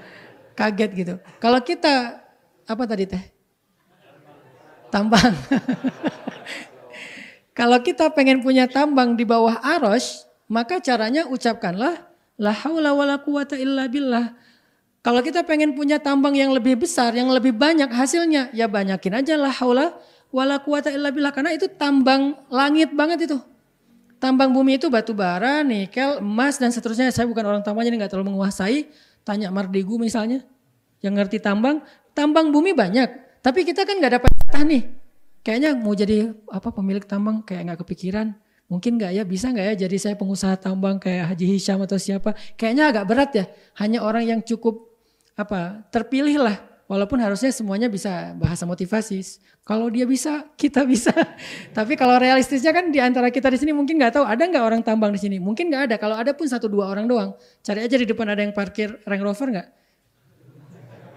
Kaget gitu. Kalau kita, apa tadi teh? Tambang. Kalau kita pengen punya tambang di bawah arasy, maka caranya ucapkanlah la haula wala quwata illa billah. Kalau kita pengen punya tambang yang lebih besar, yang lebih banyak hasilnya, ya banyakin aja la haula wala quwata illa billah. Karena itu tambang langit banget itu. Tambang bumi itu batu bara, nikel, emas dan seterusnya. Saya bukan orang tambang jadi gak terlalu menguasai. Tanya Mardigu misalnya, yang ngerti tambang. Tambang bumi banyak, tapi kita kan gak dapat jatah nih. Kayaknya mau jadi pemilik tambang kayak gak kepikiran. Mungkin gak ya, bisa gak ya jadi saya pengusaha tambang kayak Haji Hisham atau siapa. Kayaknya agak berat ya, hanya orang yang cukup terpilih lah. Walaupun harusnya semuanya bisa bahasa motivasi. Kalau dia bisa, kita bisa. Tapi kalau realistisnya kan di antara kita di sini mungkin gak tahu ada gak orang tambang di sini. Mungkin gak ada, kalau ada pun 1-2 orang doang. Cari aja di depan ada yang parkir Range Rover gak?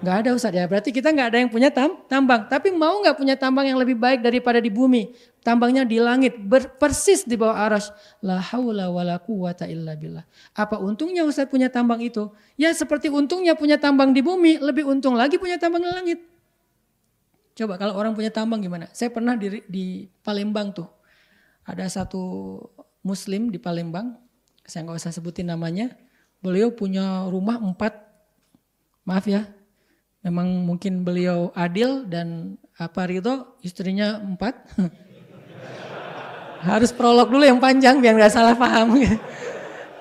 Gak ada Ustadz ya, berarti kita gak ada yang punya tambang. Tapi mau gak punya tambang yang lebih baik daripada di bumi? Tambangnya di langit, persis di bawah arasy. La haula wala quwata illa billah. Apa untungnya Ustadz punya tambang itu? Ya seperti untungnya punya tambang di bumi, lebih untung lagi punya tambang di langit. Coba kalau orang punya tambang gimana? Saya pernah di Palembang tuh. Ada satu muslim di Palembang, saya gak usah sebutin namanya. Beliau punya rumah 4, maaf ya. Memang mungkin beliau adil dan ridho, istrinya 4. Harus prolog dulu yang panjang biar gak salah paham.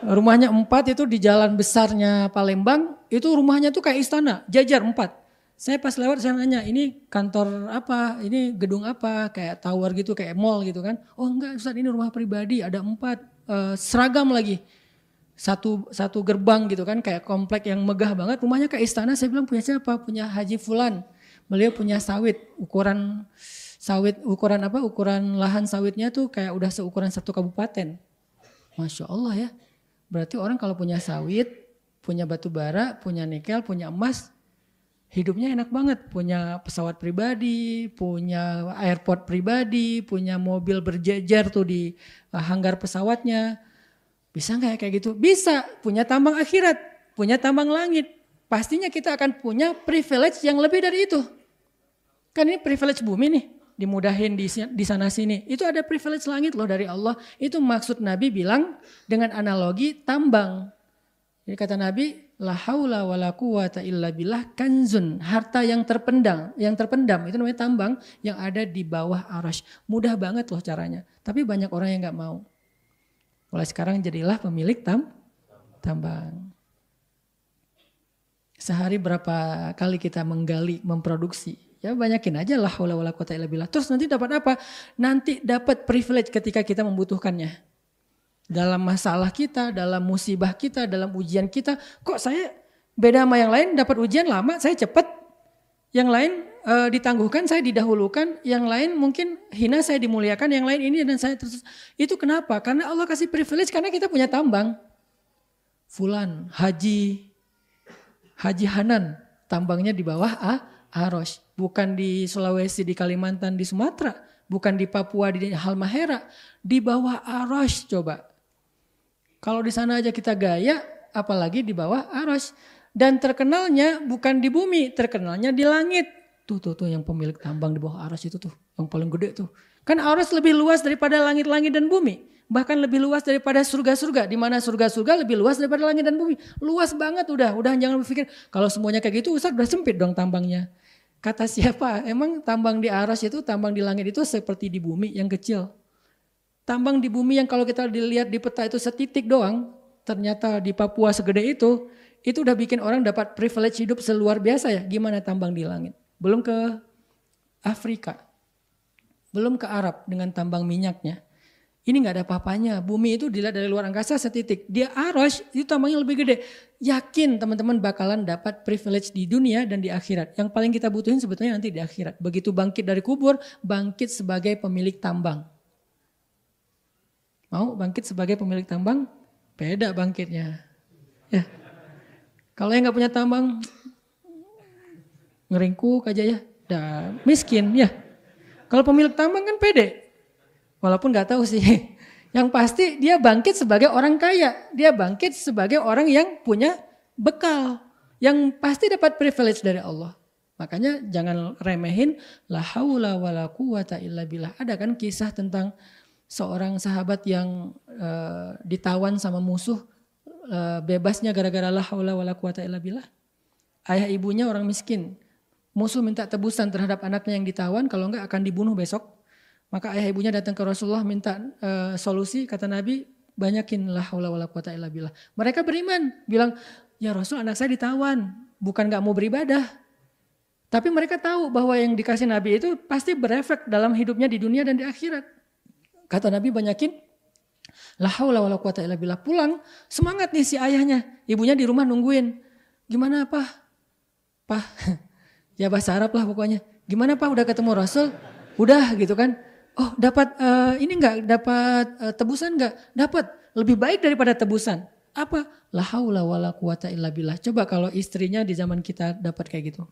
Rumahnya 4 itu di jalan besarnya Palembang, itu rumahnya tuh kayak istana, jajar 4. Saya pas lewat saya nanya, ini kantor apa, ini gedung apa, kayak tower gitu, kayak mall gitu kan. Oh enggak Ustaz, ini rumah pribadi, ada 4, seragam lagi. Satu gerbang gitu kan, kayak komplek yang megah banget, rumahnya kayak istana. Saya bilang punya siapa? Punya Haji Fulan. Beliau punya sawit, ukuran lahan sawitnya tuh kayak udah seukuran 1 kabupaten. Masya Allah ya. Berarti orang kalau punya sawit, punya batu bara, punya nikel, punya emas, hidupnya enak banget. Punya pesawat pribadi, punya airport pribadi, punya mobil berjejer tuh di hanggar pesawatnya. Bisa nggak ya kayak gitu? Bisa, punya tambang akhirat, punya tambang langit. Pastinya kita akan punya privilege yang lebih dari itu. Kan ini privilege bumi nih, dimudahin di sana sini. Itu ada privilege langit loh dari Allah. Itu maksud Nabi bilang dengan analogi tambang. Jadi kata Nabi, la haula wala quwata illa billah kanzun, harta yang terpendam itu namanya tambang yang ada di bawah arasy. Mudah banget loh caranya, tapi banyak orang yang nggak mau. Mulai sekarang jadilah pemilik tambang. Sehari berapa kali kita menggali, memproduksi. Ya banyakin aja lah haula wala quwata illa billah. Terus nanti dapat apa? Nanti dapat privilege ketika kita membutuhkannya. Dalam masalah kita, dalam musibah kita, dalam ujian kita. Kok saya beda sama yang lain, dapat ujian lama, saya cepat. Yang lain ditangguhkan, saya didahulukan. Yang lain mungkin hina, saya dimuliakan. Yang lain ini dan saya terus. Itu kenapa? Karena Allah kasih privilege karena kita punya tambang. Fulan, Haji Hanan, tambangnya di bawah arasy. Bukan di Sulawesi, di Kalimantan, di Sumatera. Bukan di Papua, di Halmahera. Di bawah arasy coba. Kalau di sana aja kita gaya, apalagi di bawah arasy. Dan terkenalnya bukan di bumi, terkenalnya di langit. Tuh yang pemilik tambang di bawah arasy itu tuh, yang paling gede tuh. Kan arasy lebih luas daripada langit-langit dan bumi. Bahkan lebih luas daripada surga-surga. Di mana surga-surga lebih luas daripada langit dan bumi. Luas banget udah jangan berpikir kalau semuanya kayak gitu Ustaz udah sempit dong tambangnya. Kata siapa? Emang tambang di arasy itu, tambang di langit itu seperti di bumi yang kecil. Tambang di bumi yang kalau kita dilihat di peta itu setitik doang, ternyata di Papua segede itu udah bikin orang dapat privilege hidup seluar biasa ya. Gimana tambang di langit? Belum ke Afrika, belum ke Arab dengan tambang minyaknya. Ini nggak ada apa-apanya. Bumi itu dilihat dari luar angkasa setitik. Dia Arasy itu tambahnya lebih gede. Yakin teman-teman bakalan dapat privilege di dunia dan di akhirat. Yang paling kita butuhin sebetulnya nanti di akhirat. Begitu bangkit dari kubur, bangkit sebagai pemilik tambang. Mau bangkit sebagai pemilik tambang? Beda bangkitnya. Ya. Kalau yang nggak punya tambang, ngeringkuk aja ya. Dah miskin ya. Kalau pemilik tambang kan pede. Walaupun nggak tahu sih. Yang pasti dia bangkit sebagai orang kaya. Dia bangkit sebagai orang yang punya bekal. Yang pasti dapat privilege dari Allah. Makanya jangan remehin la haula wala quwata illa billah. Ada kan kisah tentang seorang sahabat yang ditawan sama musuh, bebasnya gara-gara la haula wala quwata illa billah. Ayah ibunya orang miskin. Musuh minta tebusan terhadap anaknya yang ditawan, kalau enggak akan dibunuh besok. Maka ayah ibunya datang ke Rasulullah minta solusi, kata Nabi, banyakin la haula wala quwata illa billah. Mereka beriman, bilang, ya Rasul anak saya ditawan, bukan enggak mau beribadah. Tapi mereka tahu bahwa yang dikasih Nabi itu pasti berefek dalam hidupnya di dunia dan di akhirat. Kata Nabi banyakin la haula wala quwata illa billah. Pulang, semangat nih si ayahnya. Ibunya di rumah nungguin. Gimana Pak? Pak, ya bahasa Arab lah pokoknya. Gimana Pak udah ketemu Rasul? Udah gitu kan. Oh dapat ini enggak? Dapat tebusan enggak? Dapat. Lebih baik daripada tebusan. Apa? La haula wala quwata illa billah. Coba kalau istrinya di zaman kita dapat kayak gitu.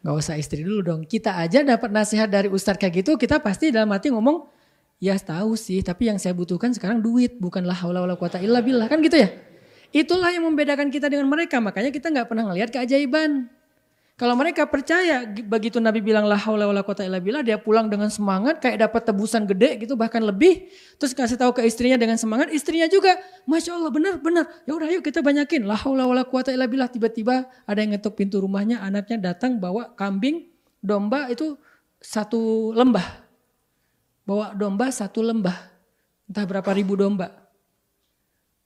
Gak usah istri dulu dong. Kita aja dapat nasihat dari ustadz kayak gitu, kita pasti dalam hati ngomong, ya tahu sih, tapi yang saya butuhkan sekarang duit, bukan la haula wala quwata illa billah, kan gitu ya. Itulah yang membedakan kita dengan mereka, makanya kita gak pernah ngelihat keajaiban. Kalau mereka percaya, begitu Nabi bilang la haula wala quwata illa billah, dia pulang dengan semangat, kayak dapat tebusan gede gitu, bahkan lebih. Terus kasih tahu ke istrinya dengan semangat, istrinya juga, Masya Allah benar. Ya udah yuk kita banyakin, la haula wala quwata illa billah. Tiba-tiba ada yang ngetuk pintu rumahnya, anaknya datang bawa kambing, domba itu 1 lembah. Bawa domba 1 lembah, entah berapa ribu domba.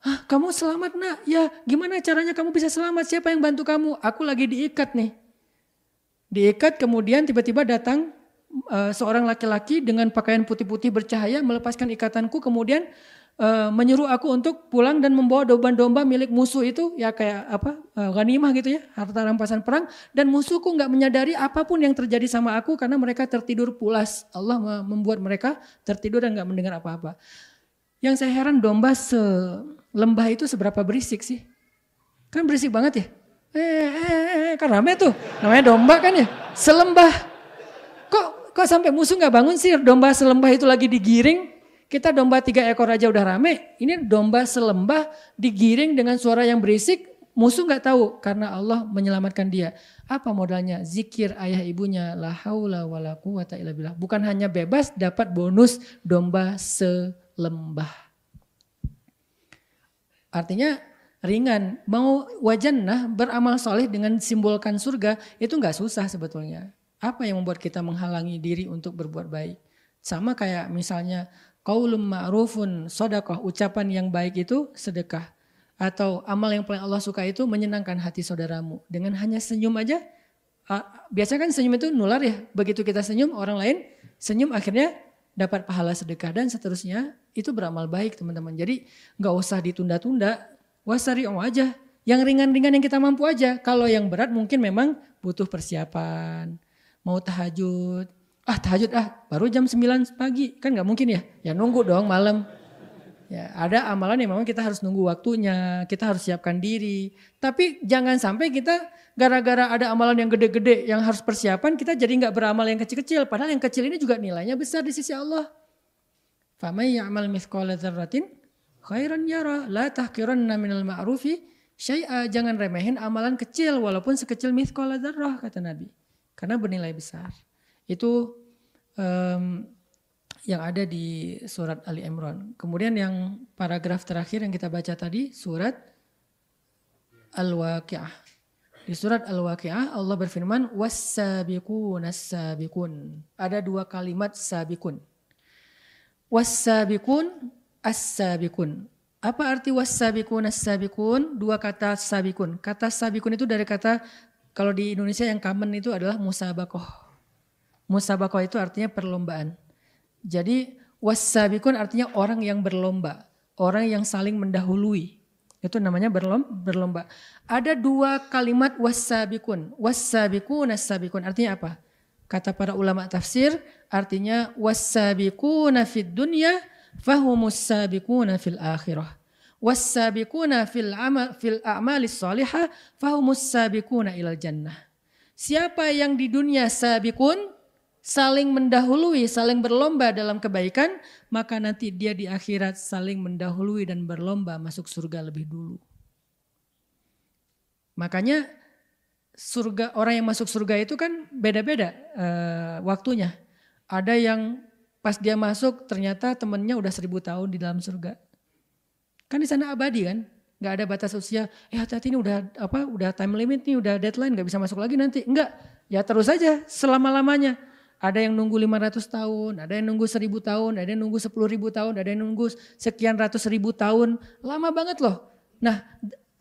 Hah, kamu selamat nak? Ya gimana caranya kamu bisa selamat? Siapa yang bantu kamu? Aku lagi diikat nih. Diikat kemudian tiba-tiba datang seorang laki-laki dengan pakaian putih-putih bercahaya melepaskan ikatanku kemudian menyuruh aku untuk pulang dan membawa domba-domba milik musuh itu ya kayak ghanimah gitu ya, harta rampasan perang, dan musuhku nggak menyadari apapun yang terjadi sama aku karena mereka tertidur pulas. Allah membuat mereka tertidur dan nggak mendengar apa-apa. Yang saya heran domba selembah itu seberapa berisik sih? Kan berisik banget ya? Kan rame tuh, namanya domba kan ya, selembah. Kok sampai musuh nggak bangun sih? Domba selembah itu lagi digiring, kita domba 3 ekor aja udah rame. Ini domba selembah digiring dengan suara yang berisik, musuh nggak tahu karena Allah menyelamatkan dia. Apa modalnya? Zikir ayah ibunya, la haula wala quwata illa billah. Bukan hanya bebas, dapat bonus domba selembah. Artinya ringan, mau wajannah beramal soleh dengan simbolkan surga itu nggak susah sebetulnya. Apa yang membuat kita menghalangi diri untuk berbuat baik? Sama kayak misalnya qaulun ma'rufun shadaqah, ucapan yang baik itu sedekah. Atau amal yang paling Allah suka itu menyenangkan hati saudaramu. Dengan hanya senyum aja, biasanya kan senyum itu nular ya. Begitu kita senyum, orang lain senyum akhirnya dapat pahala sedekah dan seterusnya. Itu beramal baik teman-teman. Jadi nggak usah ditunda-tunda. Wasari'u aja, yang ringan-ringan yang kita mampu aja. Kalau yang berat mungkin memang butuh persiapan. Mau tahajud, baru jam 9 pagi, kan gak mungkin ya. Ya nunggu dong malam. Ya ada amalan yang memang kita harus nunggu waktunya, kita harus siapkan diri. Tapi jangan sampai kita gara-gara ada amalan yang gede-gede yang harus persiapan, kita jadi gak beramal yang kecil-kecil. Padahal yang kecil ini juga nilainya besar di sisi Allah. Famay ya'mal mithqala dzarratin khairan yara, la tahqiranna minal ma'rufi syai'a. Jangan remehin amalan kecil walaupun sekecil mithqala dzarrah kata Nabi. Karena bernilai besar. Itu yang ada di surat Ali Imran. Kemudian yang paragraf terakhir yang kita baca tadi surat Al-Waqi'ah. Di surat Al-Waqi'ah Allah berfirman was-sabiqun as-sabiqun. Ada 2 kalimat sabiqun. Was-sabiqun as-sabiqun. Apa arti was-sabiqun as-sabiqun? 2 kata sabiqun. Kata sabiqun itu dari kata, kalau di Indonesia yang common itu adalah musabaqah. Musabaqah itu artinya perlombaan. Jadi Was-sabiqun artinya orang yang berlomba, orang yang saling mendahului. Itu namanya berlomba. Ada dua kalimat was-sabiqun. Was-sabiqun as-sabiqun artinya apa? Kata para ulama tafsir artinya was-sabiquna fid dunya fahumus sabiquna fil akhirah. Was-sabiquna fil a'malis salihah fahumus sabiquna ilal jannah. Siapa yang di dunia sabiqun, saling mendahului, saling berlomba dalam kebaikan, maka nanti dia di akhirat saling mendahului dan berlomba masuk surga lebih dulu. Makanya surga, orang yang masuk surga itu kan beda-beda waktunya. Ada yang pas dia masuk ternyata temannya udah 1000 tahun di dalam surga. Kan di sana abadi kan, nggak ada batas usia. Hati-hati ini udah time limit nih, udah deadline, nggak bisa masuk lagi nanti. Enggak, ya terus saja selama-lamanya. Ada yang nunggu 500 tahun, ada yang nunggu 1000 tahun, ada yang nunggu 10.000 tahun, ada yang nunggu sekian ratus ribu tahun. Lama banget loh. Nah,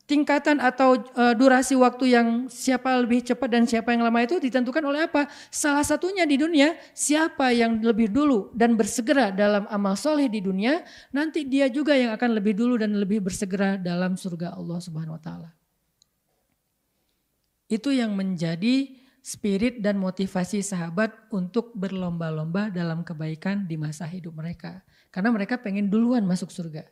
tingkatan atau durasi waktu yang siapa lebih cepat dan siapa yang lama itu ditentukan oleh apa? Salah satunya di dunia, siapa yang lebih dulu dan bersegera dalam amal soleh di dunia, nanti dia juga yang akan lebih dulu dan lebih bersegera dalam surga Allah Subhanahu Wa Taala. Itu yang menjadi spirit dan motivasi sahabat untuk berlomba-lomba dalam kebaikan di masa hidup mereka. Karena mereka pengen duluan masuk surga.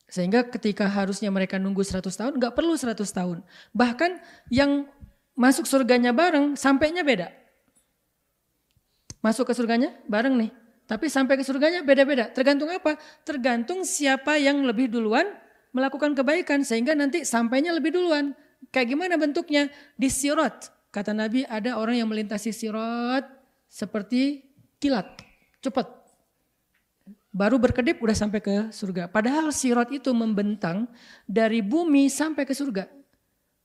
Sehingga ketika harusnya mereka nunggu 100 tahun, gak perlu 100 tahun. Bahkan yang masuk surganya bareng, sampainya beda. Masuk ke surganya bareng nih. Tapi sampai ke surganya beda-beda. Tergantung apa? Tergantung siapa yang lebih duluan melakukan kebaikan. Sehingga nanti sampainya lebih duluan. Kayak gimana bentuknya? Di sirat. Kata Nabi ada orang yang melintasi sirat seperti kilat. Cepat. Baru berkedip udah sampai ke surga. Padahal sirat itu membentang dari bumi sampai ke surga.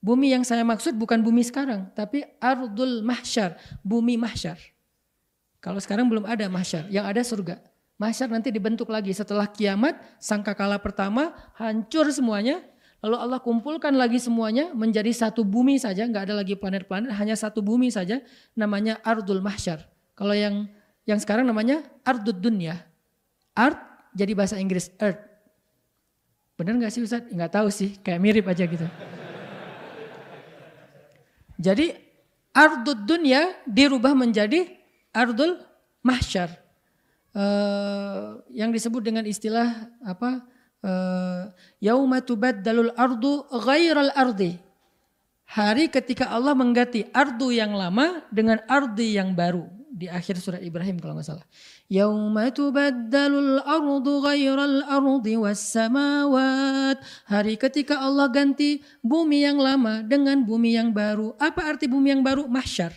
Bumi yang saya maksud bukan bumi sekarang. Tapi ardul mahsyar. Bumi mahsyar. Kalau sekarang belum ada mahsyar. Yang ada surga. Mahsyar nanti dibentuk lagi setelah kiamat. Sangkakala pertama hancur semuanya. Lalu Allah kumpulkan lagi semuanya menjadi satu bumi saja, nggak ada lagi planet-planet, hanya satu bumi saja, namanya Ardul Mahsyar. Kalau yang sekarang namanya Ardud Dunya. Ard jadi bahasa Inggris Earth. Benar nggak sih Ustaz? Nggak tahu sih, kayak mirip aja gitu. Jadi Ardud Dunya dirubah menjadi Ardul Mahsyar. Yang disebut dengan istilah apa? Yauma tubaddalul ardu ghairal ardi. Hari ketika Allah mengganti ardu yang lama dengan ardi yang baru. Di akhir surat Ibrahim kalau nggak salah. Yauma tubaddalul ardu ghairal ardi was samawat. Hari ketika Allah ganti bumi yang lama dengan bumi yang baru. Apa arti bumi yang baru? Mahsyar.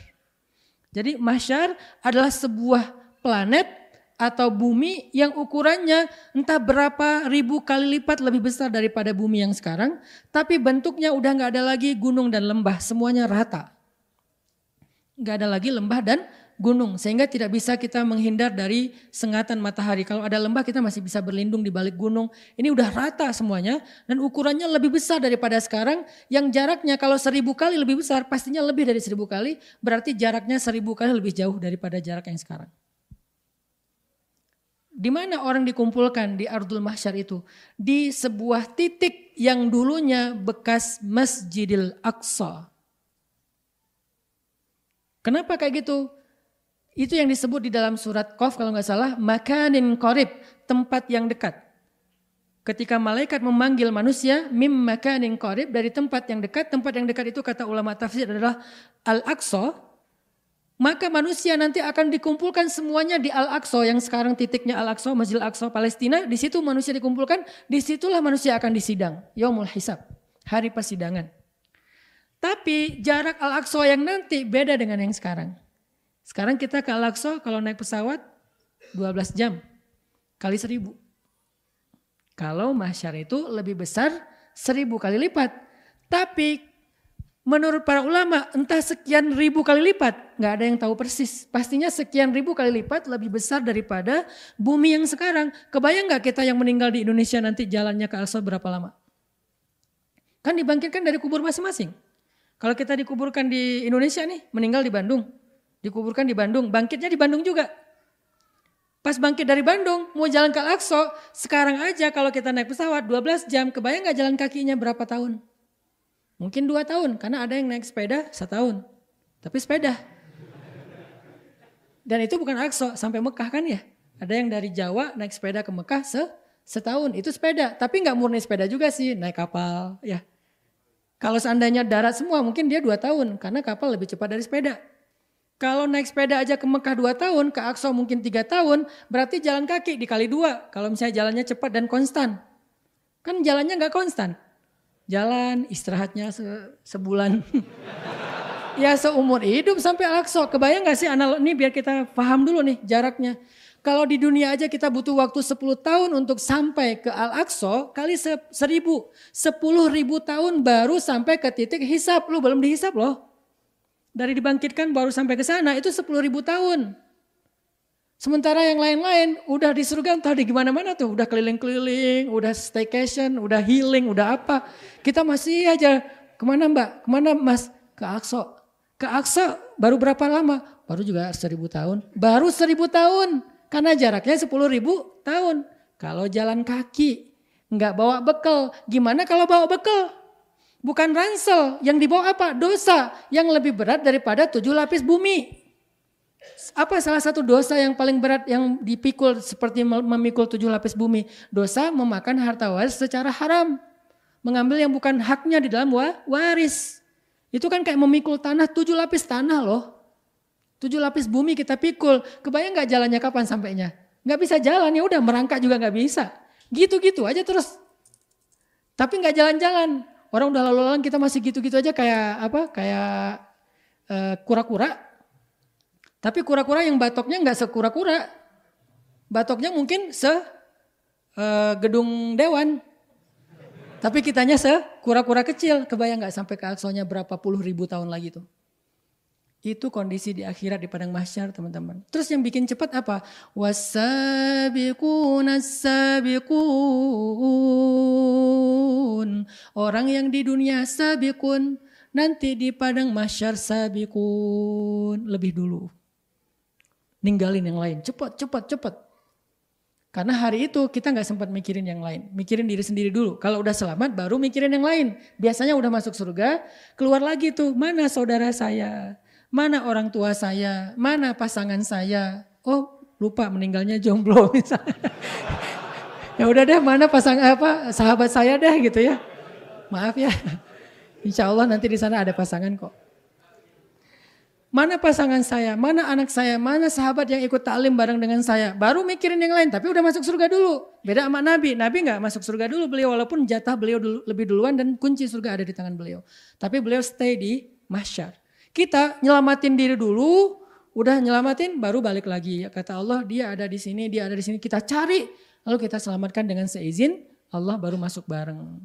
Jadi mahsyar adalah sebuah planet atau bumi yang ukurannya entah berapa ribu kali lipat lebih besar daripada bumi yang sekarang. Tapi bentuknya udah gak ada lagi gunung dan lembah, semuanya rata. Gak ada lagi lembah dan gunung, sehingga tidak bisa kita menghindar dari sengatan matahari. Kalau ada lembah kita masih bisa berlindung di balik gunung. Ini udah rata semuanya dan ukurannya lebih besar daripada sekarang. Yang jaraknya kalau 1000 kali lebih besar, pastinya lebih dari 1000 kali. Berarti jaraknya 1000 kali lebih jauh daripada jarak yang sekarang. Di mana orang dikumpulkan di Ardul Mahsyar itu? Di sebuah titik yang dulunya bekas Masjidil Aqsa. Kenapa kayak gitu? Itu yang disebut di dalam surat Qaf kalau nggak salah, makanin qarib, tempat yang dekat. Ketika malaikat memanggil manusia, mim makanin qarib, dari tempat yang dekat itu kata ulama tafsir adalah Al-Aqsa. Maka manusia nanti akan dikumpulkan semuanya di Al-Aqsa, yang sekarang titiknya Al-Aqsa, Masjid Al-Aqsa Palestina. Di situ manusia dikumpulkan, disitulah manusia akan disidang. Yaumul Hisab, hari persidangan. Tapi jarak Al-Aqsa yang nanti beda dengan yang sekarang. Sekarang kita ke Al-Aqsa kalau naik pesawat 12 jam kali 1000. Kalau mahsyar itu lebih besar 1000 kali lipat. Tapi menurut para ulama entah sekian ribu kali lipat, nggak ada yang tahu persis. Pastinya sekian ribu kali lipat lebih besar daripada bumi yang sekarang. Kebayang nggak kita yang meninggal di Indonesia nanti jalannya ke Al-Aqsa berapa lama? Kan dibangkitkan dari kubur masing-masing. Kalau kita dikuburkan di Indonesia nih, meninggal di Bandung, dikuburkan di Bandung, bangkitnya di Bandung juga. Pas bangkit dari Bandung, mau jalan ke Al-Aqsa, sekarang aja kalau kita naik pesawat 12 jam, kebayang gak jalan kakinya berapa tahun? Mungkin 2 tahun, karena ada yang naik sepeda 1 tahun. Tapi sepeda. Dan itu bukan Al-Aqsa, sampai Mekah kan ya. Ada yang dari Jawa naik sepeda ke Mekah setahun, itu sepeda. Tapi gak murni sepeda juga sih, naik kapal ya. Kalau seandainya darat semua mungkin dia 2 tahun, karena kapal lebih cepat dari sepeda. Kalau naik sepeda aja ke Mekah 2 tahun, ke Aqsa mungkin 3 tahun, berarti jalan kaki dikali 2. Kalau misalnya jalannya cepat dan konstan. Kan jalannya gak konstan. Jalan istirahatnya sebulan. Ya seumur hidup sampai Al-Aqsa. Kebayang gak sih ini biar kita paham dulu nih jaraknya. Kalau di dunia aja kita butuh waktu 10 tahun untuk sampai ke Al-Aqsa, kali 1000. 10.000 tahun baru sampai ke titik hisab. Lu belum dihisab loh. Dari dibangkitkan baru sampai ke sana itu 10.000 tahun. Sementara yang lain-lain udah di surga entah di gimana-mana tuh. Udah keliling-keliling, udah staycation, udah healing, udah apa. Kita masih aja, kemana mbak? Kemana mas? Ke Aqsa. Ke Aqsa baru berapa lama? Baru juga 1.000 tahun. Baru 1.000 tahun. Karena jaraknya 10.000 tahun. Kalau jalan kaki, nggak bawa bekal. Gimana kalau bawa bekal? Bukan ransel, yang dibawa apa? Dosa yang lebih berat daripada 7 lapis bumi. Apa salah satu dosa yang paling berat yang dipikul seperti memikul 7 lapis bumi? Dosa memakan harta waris secara haram. Mengambil yang bukan haknya di dalam waris. Itu kan kayak memikul tanah, 7 lapis tanah loh. 7 lapis bumi kita pikul. Kebayang gak jalannya kapan sampainya? Gak bisa jalan, ya udah merangkak juga gak bisa. Gitu-gitu aja terus. Tapi gak jalan-jalan. Orang udah lalu-lalang kita masih gitu-gitu aja kayak apa? Kayak kura-kura. Tapi kura-kura yang batoknya gak sekura-kura. Batoknya mungkin gedung dewan. Tapi kitanya kura-kura kecil. Kebayang gak sampai ke Aqsanya berapa puluh ribu tahun lagi tuh. Itu kondisi di akhirat di padang mahsyar teman-teman. Terus yang bikin cepat apa? Wasabiqun. Orang yang di dunia sabiqun. Nanti di padang mahsyar sabiqun. Lebih dulu. Ninggalin yang lain. Cepat. Karena hari itu kita gak sempat mikirin yang lain. Mikirin diri sendiri dulu. Kalau udah selamat baru mikirin yang lain. Biasanya udah masuk surga, keluar lagi tuh. Mana saudara saya? Mana orang tua saya? Mana pasangan saya? Oh lupa meninggalnya jomblo misalnya. Ya udah deh mana sahabat saya deh gitu ya. Maaf ya. Insya Allah nanti di sana ada pasangan kok. Mana pasangan saya, mana anak saya, mana sahabat yang ikut taklim bareng dengan saya. Baru mikirin yang lain, tapi udah masuk surga dulu. Beda sama Nabi. Nabi gak masuk surga dulu beliau, walaupun jatah beliau lebih duluan dan kunci surga ada di tangan beliau. Tapi beliau stay di mahsyar. Kita nyelamatin diri dulu, udah nyelamatin baru balik lagi. Kata Allah dia ada di sini, dia ada di sini. Kita cari, lalu kita selamatkan dengan seizin Allah baru masuk bareng.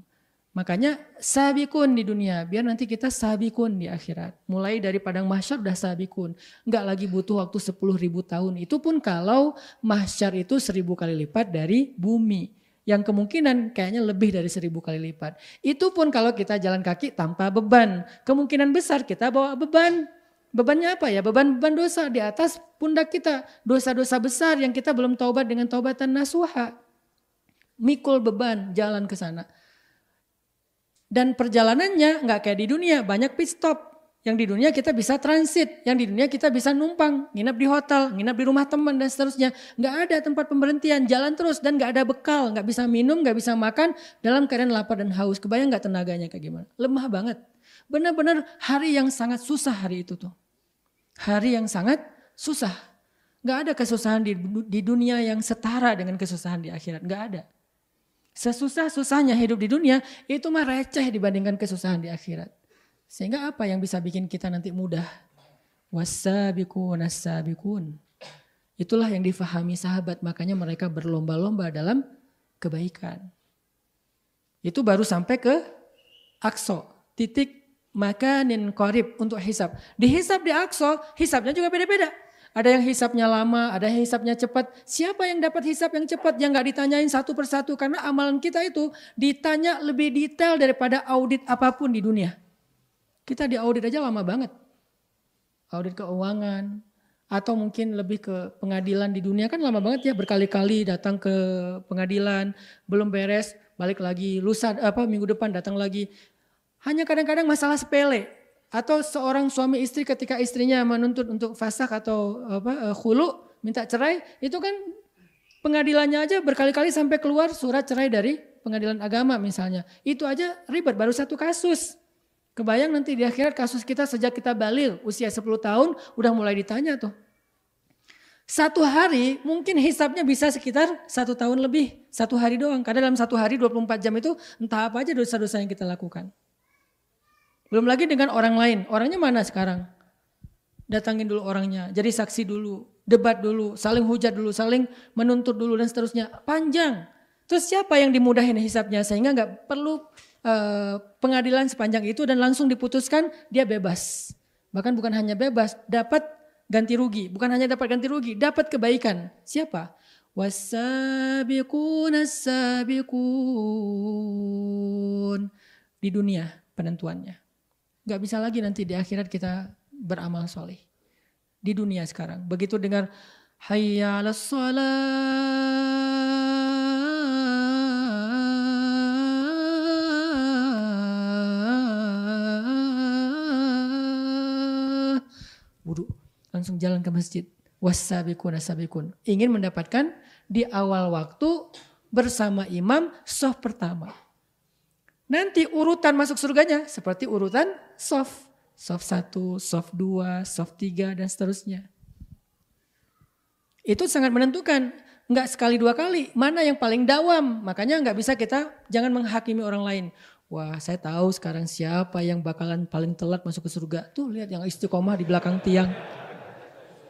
Makanya sabikun di dunia, biar nanti kita sabikun di akhirat. Mulai dari padang mahsyar udah sabikun. Enggak lagi butuh waktu 10.000 tahun. Itu pun kalau mahsyar itu 1.000 kali lipat dari bumi. Yang kemungkinan kayaknya lebih dari 1.000 kali lipat. Itu pun kalau kita jalan kaki tanpa beban. Kemungkinan besar kita bawa beban. Bebannya apa ya? Beban-beban dosa di atas pundak kita. Dosa-dosa besar yang kita belum taubat dengan taubatan nasuha. Mikul beban jalan ke sana. Dan perjalanannya nggak kayak di dunia, banyak pit stop. Yang di dunia kita bisa transit, yang di dunia kita bisa numpang, nginap di hotel, nginap di rumah teman dan seterusnya. Nggak ada tempat pemberhentian, jalan terus dan nggak ada bekal, nggak bisa minum, nggak bisa makan dalam keadaan lapar dan haus. Kebayang nggak tenaganya kayak gimana? Lemah banget. Benar-benar hari yang sangat susah hari itu tuh. Hari yang sangat susah. Nggak ada kesusahan di dunia yang setara dengan kesusahan di akhirat, nggak ada. Sesusah-susahnya hidup di dunia itu mah receh dibandingkan kesusahan di akhirat. Sehingga apa yang bisa bikin kita nanti mudah? Wasabiqun as-sabiqun. Itulah yang difahami sahabat, makanya mereka berlomba-lomba dalam kebaikan. Itu baru sampai ke Aqsa, titik makanin qarib untuk hisab. Dihisab di Aqsa, hisabnya juga beda-beda. Ada yang hisapnya lama, ada yang hisapnya cepat. Siapa yang dapat hisap yang cepat yang gak ditanyain satu persatu. Karena amalan kita itu ditanya lebih detail daripada audit apapun di dunia. Kita diaudit aja lama banget. Audit keuangan, atau mungkin lebih ke pengadilan di dunia kan lama banget ya, berkali-kali datang ke pengadilan, belum beres, balik lagi, minggu depan datang lagi. Hanya kadang-kadang masalah sepele atau seorang suami istri ketika istrinya menuntut untuk fasakh atau khulu, minta cerai, itu kan pengadilannya aja berkali-kali sampai keluar surat cerai dari pengadilan agama misalnya. Itu aja ribet, baru satu kasus. Kebayang nanti di akhirat kasus kita sejak kita baligh usia 10 tahun udah mulai ditanya tuh. Satu hari mungkin hisabnya bisa sekitar 1 tahun lebih. 1 hari doang. Karena dalam 1 hari 24 jam itu entah apa aja dosa-dosa yang kita lakukan. Belum lagi dengan orang lain. Orangnya mana sekarang? Datangin dulu orangnya. Jadi saksi dulu. Debat dulu. Saling hujat dulu. Saling menuntut dulu dan seterusnya. Panjang. Terus siapa yang dimudahin hisabnya? Sehingga gak perlu pengadilan sepanjang itu dan langsung diputuskan dia bebas. Bahkan bukan hanya bebas, dapat ganti rugi. Bukan hanya dapat ganti rugi, dapat kebaikan. Siapa? Was-sabiquna as-sabiqun. Di dunia penentuannya. Gak bisa lagi nanti di akhirat kita beramal soleh. Di dunia sekarang. Begitu dengar hayya 'alas shalah, wudu, langsung jalan ke masjid. Was-sabiqun as-sabiqun. Ingin mendapatkan di awal waktu bersama imam shaf pertama. Nanti urutan masuk surganya seperti urutan shaf. Shaf 1, shaf 2, shaf 3 dan seterusnya. Itu sangat menentukan. Enggak sekali 2 kali. Mana yang paling dawam. Makanya enggak bisa kita jangan menghakimi orang lain. Wah, saya tahu sekarang siapa yang bakalan paling telat masuk ke surga. Tuh lihat yang istiqomah di belakang tiang.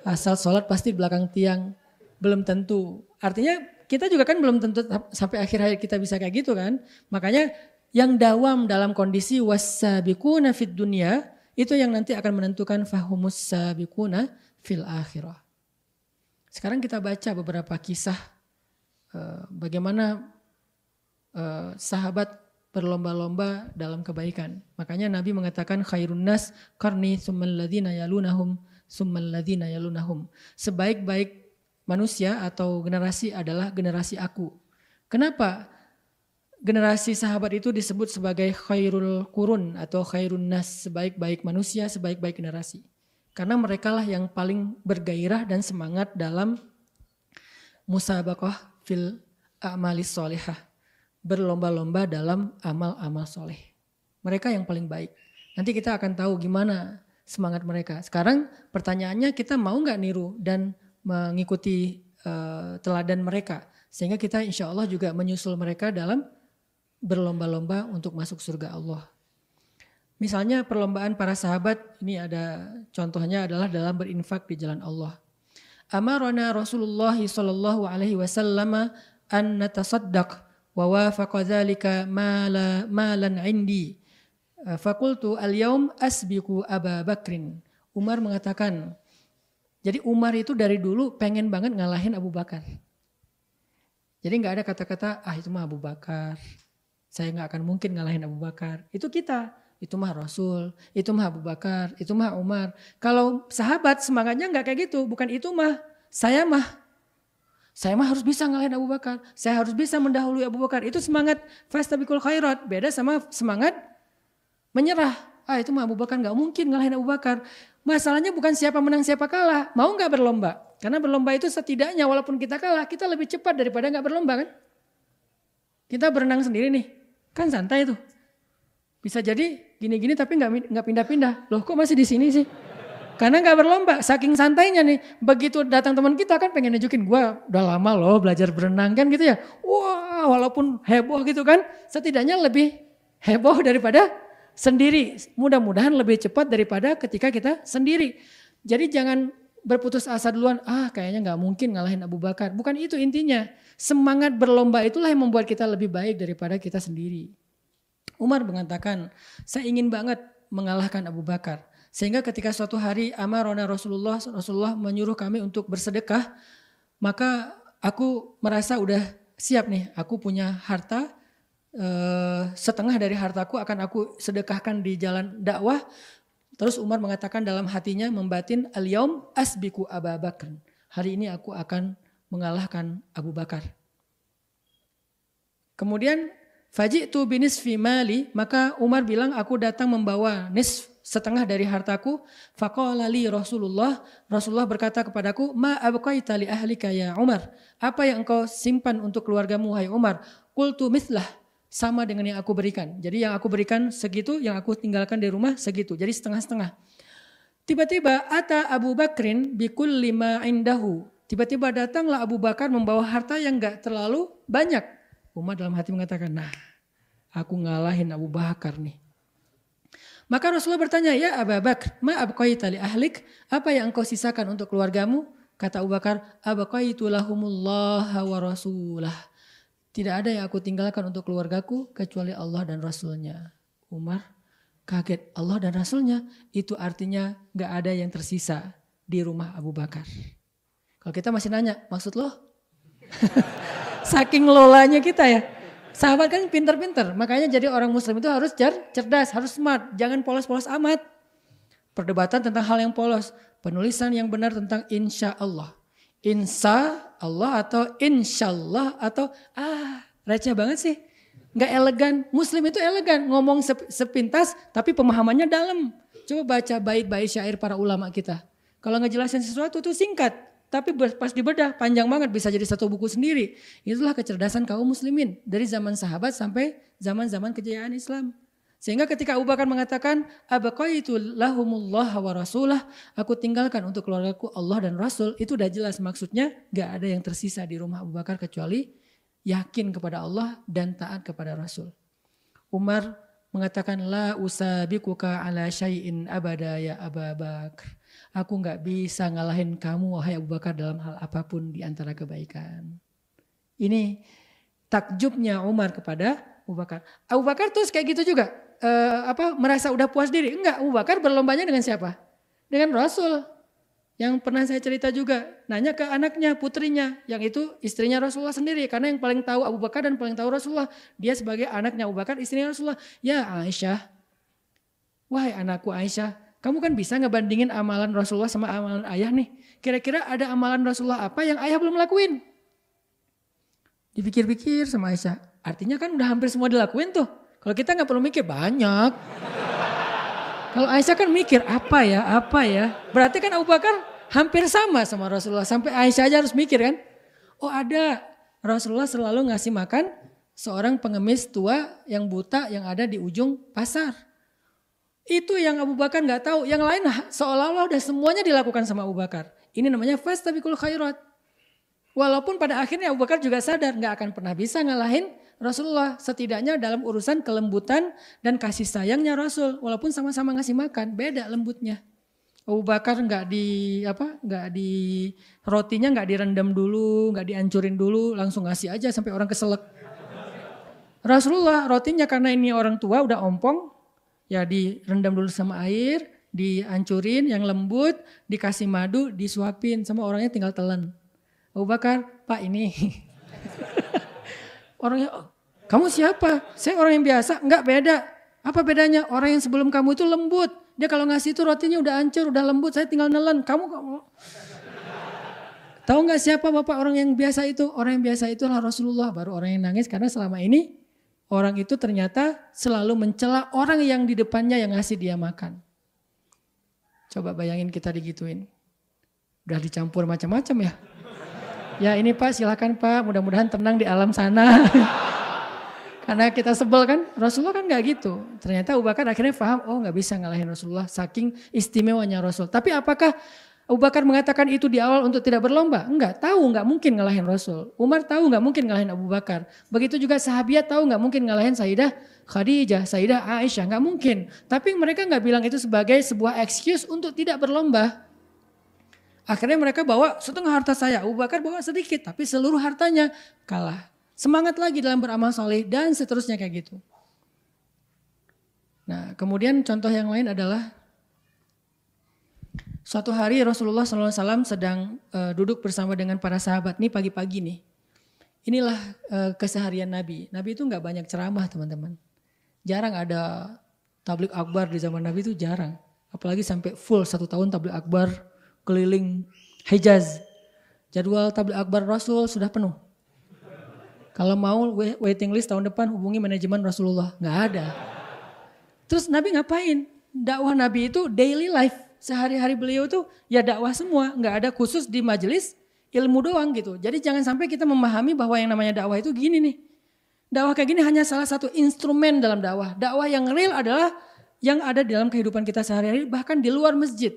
Asal sholat pasti di belakang tiang. Belum tentu. Artinya kita juga kan belum tentu sampai akhir hayat kita bisa kayak gitu kan. Makanya yang dawam dalam kondisi was-sabiquna fid dunya itu yang nanti akan menentukan fahumus sabiquna fil akhirah. Sekarang kita baca beberapa kisah bagaimana sahabat berlomba-lomba dalam kebaikan. Makanya Nabi mengatakan khairun nas qarni tsummal ladzina yalunahum tsummal ladzina yalunahum. Sebaik-baik manusia atau generasi adalah generasi aku. Kenapa? Generasi sahabat itu disebut sebagai khairul qurun atau khairun nas, sebaik-baik manusia, sebaik-baik generasi. Karena merekalah yang paling bergairah dan semangat dalam musabaqah fil a'malis sholihah. Berlomba-lomba dalam amal-amal soleh. Mereka yang paling baik. Nanti kita akan tahu gimana semangat mereka. Sekarang pertanyaannya kita mau gak niru dan mengikuti teladan mereka. Sehingga kita insya Allah juga menyusul mereka dalam berlomba-lomba untuk masuk surga Allah. Misalnya perlombaan para sahabat, ini ada contohnya adalah dalam berinfak di jalan Allah. Amarona Rasulullah sallallahu alaihi wasallam an natasaddaq wa wafaqa dzalika malan indi. Fakultu al-yaum asbiqu Aba Bakrin. Umar mengatakan, jadi Umar itu dari dulu pengen banget ngalahin Abu Bakar. Jadi gak ada kata-kata, itu mah Abu Bakar. Saya gak akan mungkin ngalahin Abu Bakar. Itu kita, itu mah Rasul, itu mah Abu Bakar, itu mah Umar. Kalau sahabat semangatnya gak kayak gitu, bukan itu mah, saya mah harus bisa ngalahin Abu Bakar. Saya harus bisa mendahului Abu Bakar. Itu semangat fastabiqul khairat. Beda sama semangat menyerah. Itu mah Abu Bakar gak mungkin ngalahin Abu Bakar. Masalahnya bukan siapa menang siapa kalah. Mau gak berlomba? Karena berlomba itu setidaknya walaupun kita kalah, kita lebih cepat daripada gak berlomba kan. Kita berenang sendiri nih. Kan santai tuh. Bisa jadi gini-gini tapi gak pindah-pindah. Loh kok masih di sini sih? Karena gak berlomba, saking santainya nih. Begitu datang teman kita kan pengen nunjukin, gue udah lama loh belajar berenang kan gitu ya. Wah walaupun heboh gitu kan, setidaknya lebih heboh daripada sendiri. Mudah-mudahan lebih cepat daripada ketika kita sendiri. Jadi jangan berputus asa duluan, kayaknya gak mungkin ngalahin Abu Bakar. Bukan itu intinya. Semangat berlomba itulah yang membuat kita lebih baik daripada kita sendiri. Umar mengatakan, saya ingin banget mengalahkan Abu Bakar. Sehingga ketika suatu hari amarona Rasulullah menyuruh kami untuk bersedekah, maka aku merasa udah siap nih, aku punya harta, setengah dari hartaku akan aku sedekahkan di jalan dakwah, Terus Umar mengatakan dalam hatinya membatin, al-yaum asbiku Abu Bakar. Hari ini aku akan mengalahkan Abu Bakar. Kemudian faji'tu binisfi mali, maka Umar bilang aku datang membawa setengah dari hartaku. Faqala li Rasulullah berkata kepadaku, ma abqaita li ahlika ya Umar? Apa yang engkau simpan untuk keluargamu hai Umar? Qultu mithlah, sama dengan yang aku berikan. Jadi yang aku berikan segitu, yang aku tinggalkan di rumah segitu. Jadi setengah-setengah. Tiba-tiba ata Abu Bakrin bikul lima indahu. Tiba-tiba datanglah Abu Bakar membawa harta yang gak terlalu banyak. Umar dalam hati mengatakan, nah aku ngalahin Abu Bakar nih. Maka Rasulullah bertanya, ya Abu Bakar, ma abqaita li ahlik? Apa yang engkau sisakan untuk keluargamu? Kata Abu Bakar, abqaitu lahumullah wa rasulah. Tidak ada yang aku tinggalkan untuk keluargaku kecuali Allah dan Rasulnya. Umar kaget, Allah dan Rasulnya itu artinya gak ada yang tersisa di rumah Abu Bakar. Kalau kita masih nanya, maksud lo? Saking lolanya kita ya. Sahabat kan pinter-pinter, makanya jadi orang muslim itu harus cerdas, harus smart. Jangan polos-polos amat. Perdebatan tentang hal yang polos. Penulisan yang benar tentang insya Allah. Insya Allah atau insyaallah atau receh banget sih. Gak elegan. Muslim itu elegan. Ngomong sepintas tapi pemahamannya dalam. Coba baca bait-bait syair para ulama kita. Kalau ngejelasin sesuatu itu singkat. Tapi pas dibedah panjang banget, bisa jadi satu buku sendiri. Itulah kecerdasan kaum muslimin. Dari zaman sahabat sampai zaman-zaman kejayaan Islam. Sehingga ketika Abu Bakar mengatakan, abaqaitu lahumullah wa rasulah, aku tinggalkan untuk keluargaku Allah dan Rasul, itu udah jelas maksudnya gak ada yang tersisa di rumah Abu Bakar kecuali yakin kepada Allah dan taat kepada Rasul. Umar mengatakan, la usabiquka ala syai'in abada ya Abu Bakar. Aku gak bisa ngalahin kamu wahai Abu Bakar dalam hal apapun di antara kebaikan. Ini takjubnya Umar kepada Abu Bakar. Abu Bakar terus kayak gitu juga. Merasa udah puas diri. Enggak, Abu Bakar berlombanya dengan siapa? Dengan Rasul. Yang pernah saya cerita juga. Nanya ke anaknya, putrinya. Yang itu istrinya Rasulullah sendiri. Karena yang paling tahu Abu Bakar dan paling tahu Rasulullah. Dia sebagai anaknya Abu Bakar, istrinya Rasulullah. Ya Aisyah. Wahai anakku Aisyah. Kamu kan bisa ngebandingin amalan Rasulullah sama amalan ayah nih. Kira-kira ada amalan Rasulullah apa yang ayah belum lakuin? Dipikir-pikir sama Aisyah. Artinya kan udah hampir semua dilakuin tuh. Kalau kita gak perlu mikir banyak. Kalau Aisyah kan mikir apa ya. Berarti kan Abu Bakar hampir sama Rasulullah. Sampai Aisyah aja harus mikir kan. Oh ada, Rasulullah selalu ngasih makan seorang pengemis tua yang buta yang ada di ujung pasar. Itu yang Abu Bakar gak tahu. Yang lain seolah-olah udah semuanya dilakukan sama Abu Bakar. Ini namanya fastabiqul khairat. Walaupun pada akhirnya Abu Bakar juga sadar gak akan pernah bisa ngalahin Rasulullah. Setidaknya dalam urusan kelembutan dan kasih sayangnya Rasul. Walaupun sama-sama ngasih makan, beda lembutnya. Abu Bakar gak di rotinya gak direndam dulu, gak dihancurin dulu, langsung ngasih aja sampai orang keselak. Rasulullah rotinya karena ini orang tua udah ompong, ya direndam dulu sama air, dihancurin yang lembut, dikasih madu, disuapin sama orangnya tinggal telan. Abu Bakar, Pak ini. Orangnya, oh, kamu siapa? Saya orang yang biasa. Enggak, beda. Apa bedanya? Orang yang sebelum kamu itu lembut. Dia kalau ngasih itu rotinya udah hancur, udah lembut. Saya tinggal nelen. Kamu. Tahu nggak siapa bapak orang yang biasa itu? Orang yang biasa itu adalah Rasulullah. Baru orang yang nangis karena selama ini orang itu ternyata selalu mencela orang yang di depannya yang ngasih dia makan. Coba bayangin kita digituin. Udah dicampur macam-macam ya. Ya ini Pak, silakan Pak, mudah-mudahan tenang di alam sana. Karena kita sebel kan, Rasulullah kan gak gitu. Ternyata Abu Bakar akhirnya paham, oh gak bisa ngalahin Rasulullah, saking istimewanya Rasul. Tapi apakah Abu Bakar mengatakan itu di awal untuk tidak berlomba? Enggak, tahu gak mungkin ngalahin Rasul. Umar tahu gak mungkin ngalahin Abu Bakar. Begitu juga sahabiat tahu gak mungkin ngalahin Sayyidah Khadijah, Sayyidah Aisyah, gak mungkin. Tapi mereka gak bilang itu sebagai sebuah excuse untuk tidak berlomba. Akhirnya mereka bawa setengah harta saya, Abu Bakar bawa sedikit, tapi seluruh hartanya kalah. Semangat lagi dalam beramal soleh dan seterusnya kayak gitu. Nah kemudian contoh yang lain adalah suatu hari Rasulullah SAW sedang duduk bersama dengan para sahabat nih pagi-pagi nih. Inilah keseharian Nabi. Nabi itu gak banyak ceramah teman-teman. Jarang ada tablik akbar di zaman Nabi itu jarang. Apalagi sampai full 1 tahun tabligh akbar keliling Hijaz. Jadwal tabligh akbar Rasul sudah penuh. Kalau mau waiting list tahun depan hubungi manajemen Rasulullah. Nggak ada. Terus Nabi ngapain? Dakwah Nabi itu daily life. Sehari-hari beliau tuh ya dakwah semua. Nggak ada khusus di majelis ilmu doang gitu. Jadi jangan sampai kita memahami bahwa yang namanya dakwah itu gini nih. Dakwah kayak gini hanya salah satu instrumen dalam dakwah. Dakwah yang real adalah yang ada di dalam kehidupan kita sehari-hari bahkan di luar masjid.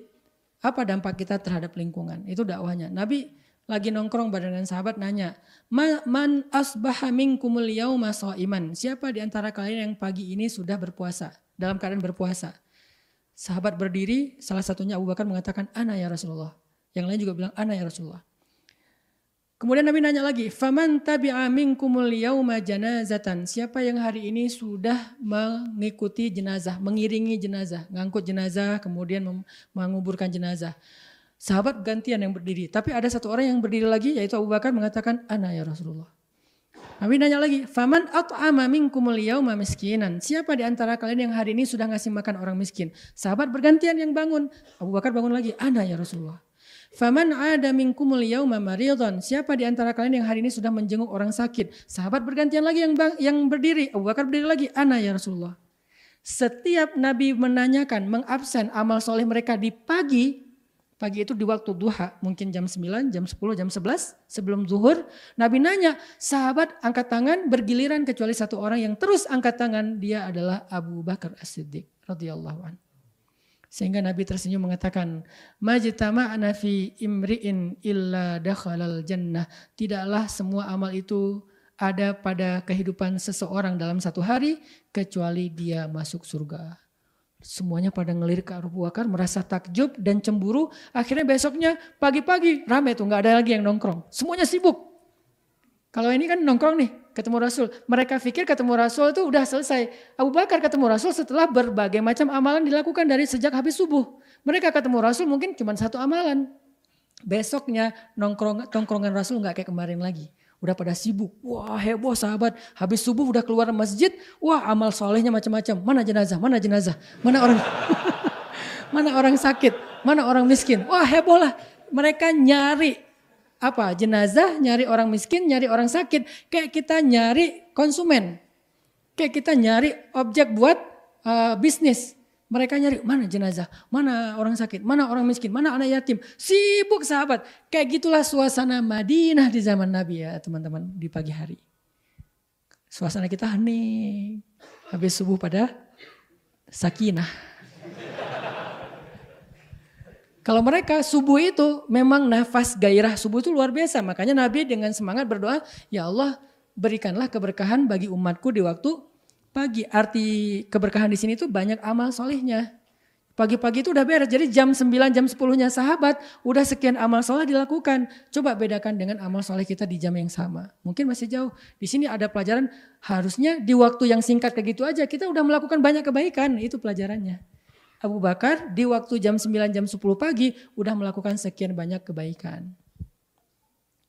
Apa dampak kita terhadap lingkungan? Itu dakwahnya. Nabi lagi nongkrong barengan sahabat nanya, "Man asbaha minkumul yauma shaiman?" Siapa di antara kalian yang pagi ini sudah berpuasa, dalam keadaan berpuasa? Sahabat berdiri, salah satunya Abu Bakar mengatakan, "Ana ya Rasulullah." Yang lain juga bilang, "Ana ya Rasulullah." Kemudian Nabi nanya lagi, "Faman tabi'a minkumul yauma janazatan?" Siapa yang hari ini sudah mengikuti jenazah, mengiringi jenazah, ngangkut jenazah, kemudian menguburkan jenazah. Sahabat gantian yang berdiri, tapi ada satu orang yang berdiri lagi yaitu Abu Bakar mengatakan, "Ana ya Rasulullah." Nabi nanya lagi, "Faman at'ama minkumul yauma miskinan?" Siapa di antara kalian yang hari ini sudah ngasih makan orang miskin? Sahabat bergantian yang bangun. Abu Bakar bangun lagi, "Ana ya Rasulullah." "Faman 'ada minkumul yauma maridan?" Siapa di antara kalian yang hari ini sudah menjenguk orang sakit? Sahabat bergantian lagi yang berdiri. Abu Bakar berdiri lagi, "Ana ya Rasulullah." Setiap Nabi menanyakan, mengabsen amal soleh mereka di pagi itu di waktu duha, mungkin jam 9, jam 10, jam 11 sebelum zuhur. Nabi nanya, sahabat angkat tangan bergiliran kecuali satu orang yang terus angkat tangan, dia adalah Abu Bakar As-Siddiq radhiyallahu anhu. Sehingga Nabi tersenyum mengatakan, "Majtama'na fi imri'in illa dakhalal jannah." Tidaklah semua amal itu ada pada kehidupan seseorang dalam satu hari kecuali dia masuk surga. Semuanya pada ngelirik ke Abu Bakar, merasa takjub dan cemburu. Akhirnya besoknya pagi-pagi rame tuh, nggak ada lagi yang nongkrong. Semuanya sibuk. Kalau ini kan nongkrong nih, ketemu Rasul. Mereka pikir ketemu Rasul itu udah selesai. Abu Bakar ketemu Rasul setelah berbagai macam amalan dilakukan dari sejak habis subuh. Mereka ketemu Rasul mungkin cuma satu amalan. Besoknya nongkrongan Rasul nggak kayak kemarin lagi. Udah pada sibuk, wah heboh sahabat, habis subuh udah keluar masjid, wah amal solehnya macam-macam, mana jenazah, mana orang mana orang sakit, mana orang miskin, wah heboh lah. Mereka nyari apa, jenazah, nyari orang miskin, nyari orang sakit, kayak kita nyari konsumen, kayak kita nyari objek buat bisnis. Mereka nyari mana jenazah, mana orang sakit, mana orang miskin, mana anak yatim. Sibuk sahabat. Kayak gitulah suasana Madinah di zaman Nabi ya teman-teman di pagi hari. Suasana kita hening. Habis subuh pada sakinah. Kalau mereka subuh itu memang nafas gairah subuh itu luar biasa. Makanya Nabi dengan semangat berdoa, "Ya Allah berikanlah keberkahan bagi umatku di waktu pagi." Arti keberkahan di sini tuh banyak amal solehnya. Pagi-pagi itu udah beres. Jadi jam 9, jam 10-nya sahabat udah sekian amal soleh dilakukan. Coba bedakan dengan amal soleh kita di jam yang sama. Mungkin masih jauh. Di sini ada pelajaran harusnya di waktu yang singkat kayak gitu aja kita udah melakukan banyak kebaikan. Itu pelajarannya. Abu Bakar di waktu jam 9, jam 10 pagi udah melakukan sekian banyak kebaikan.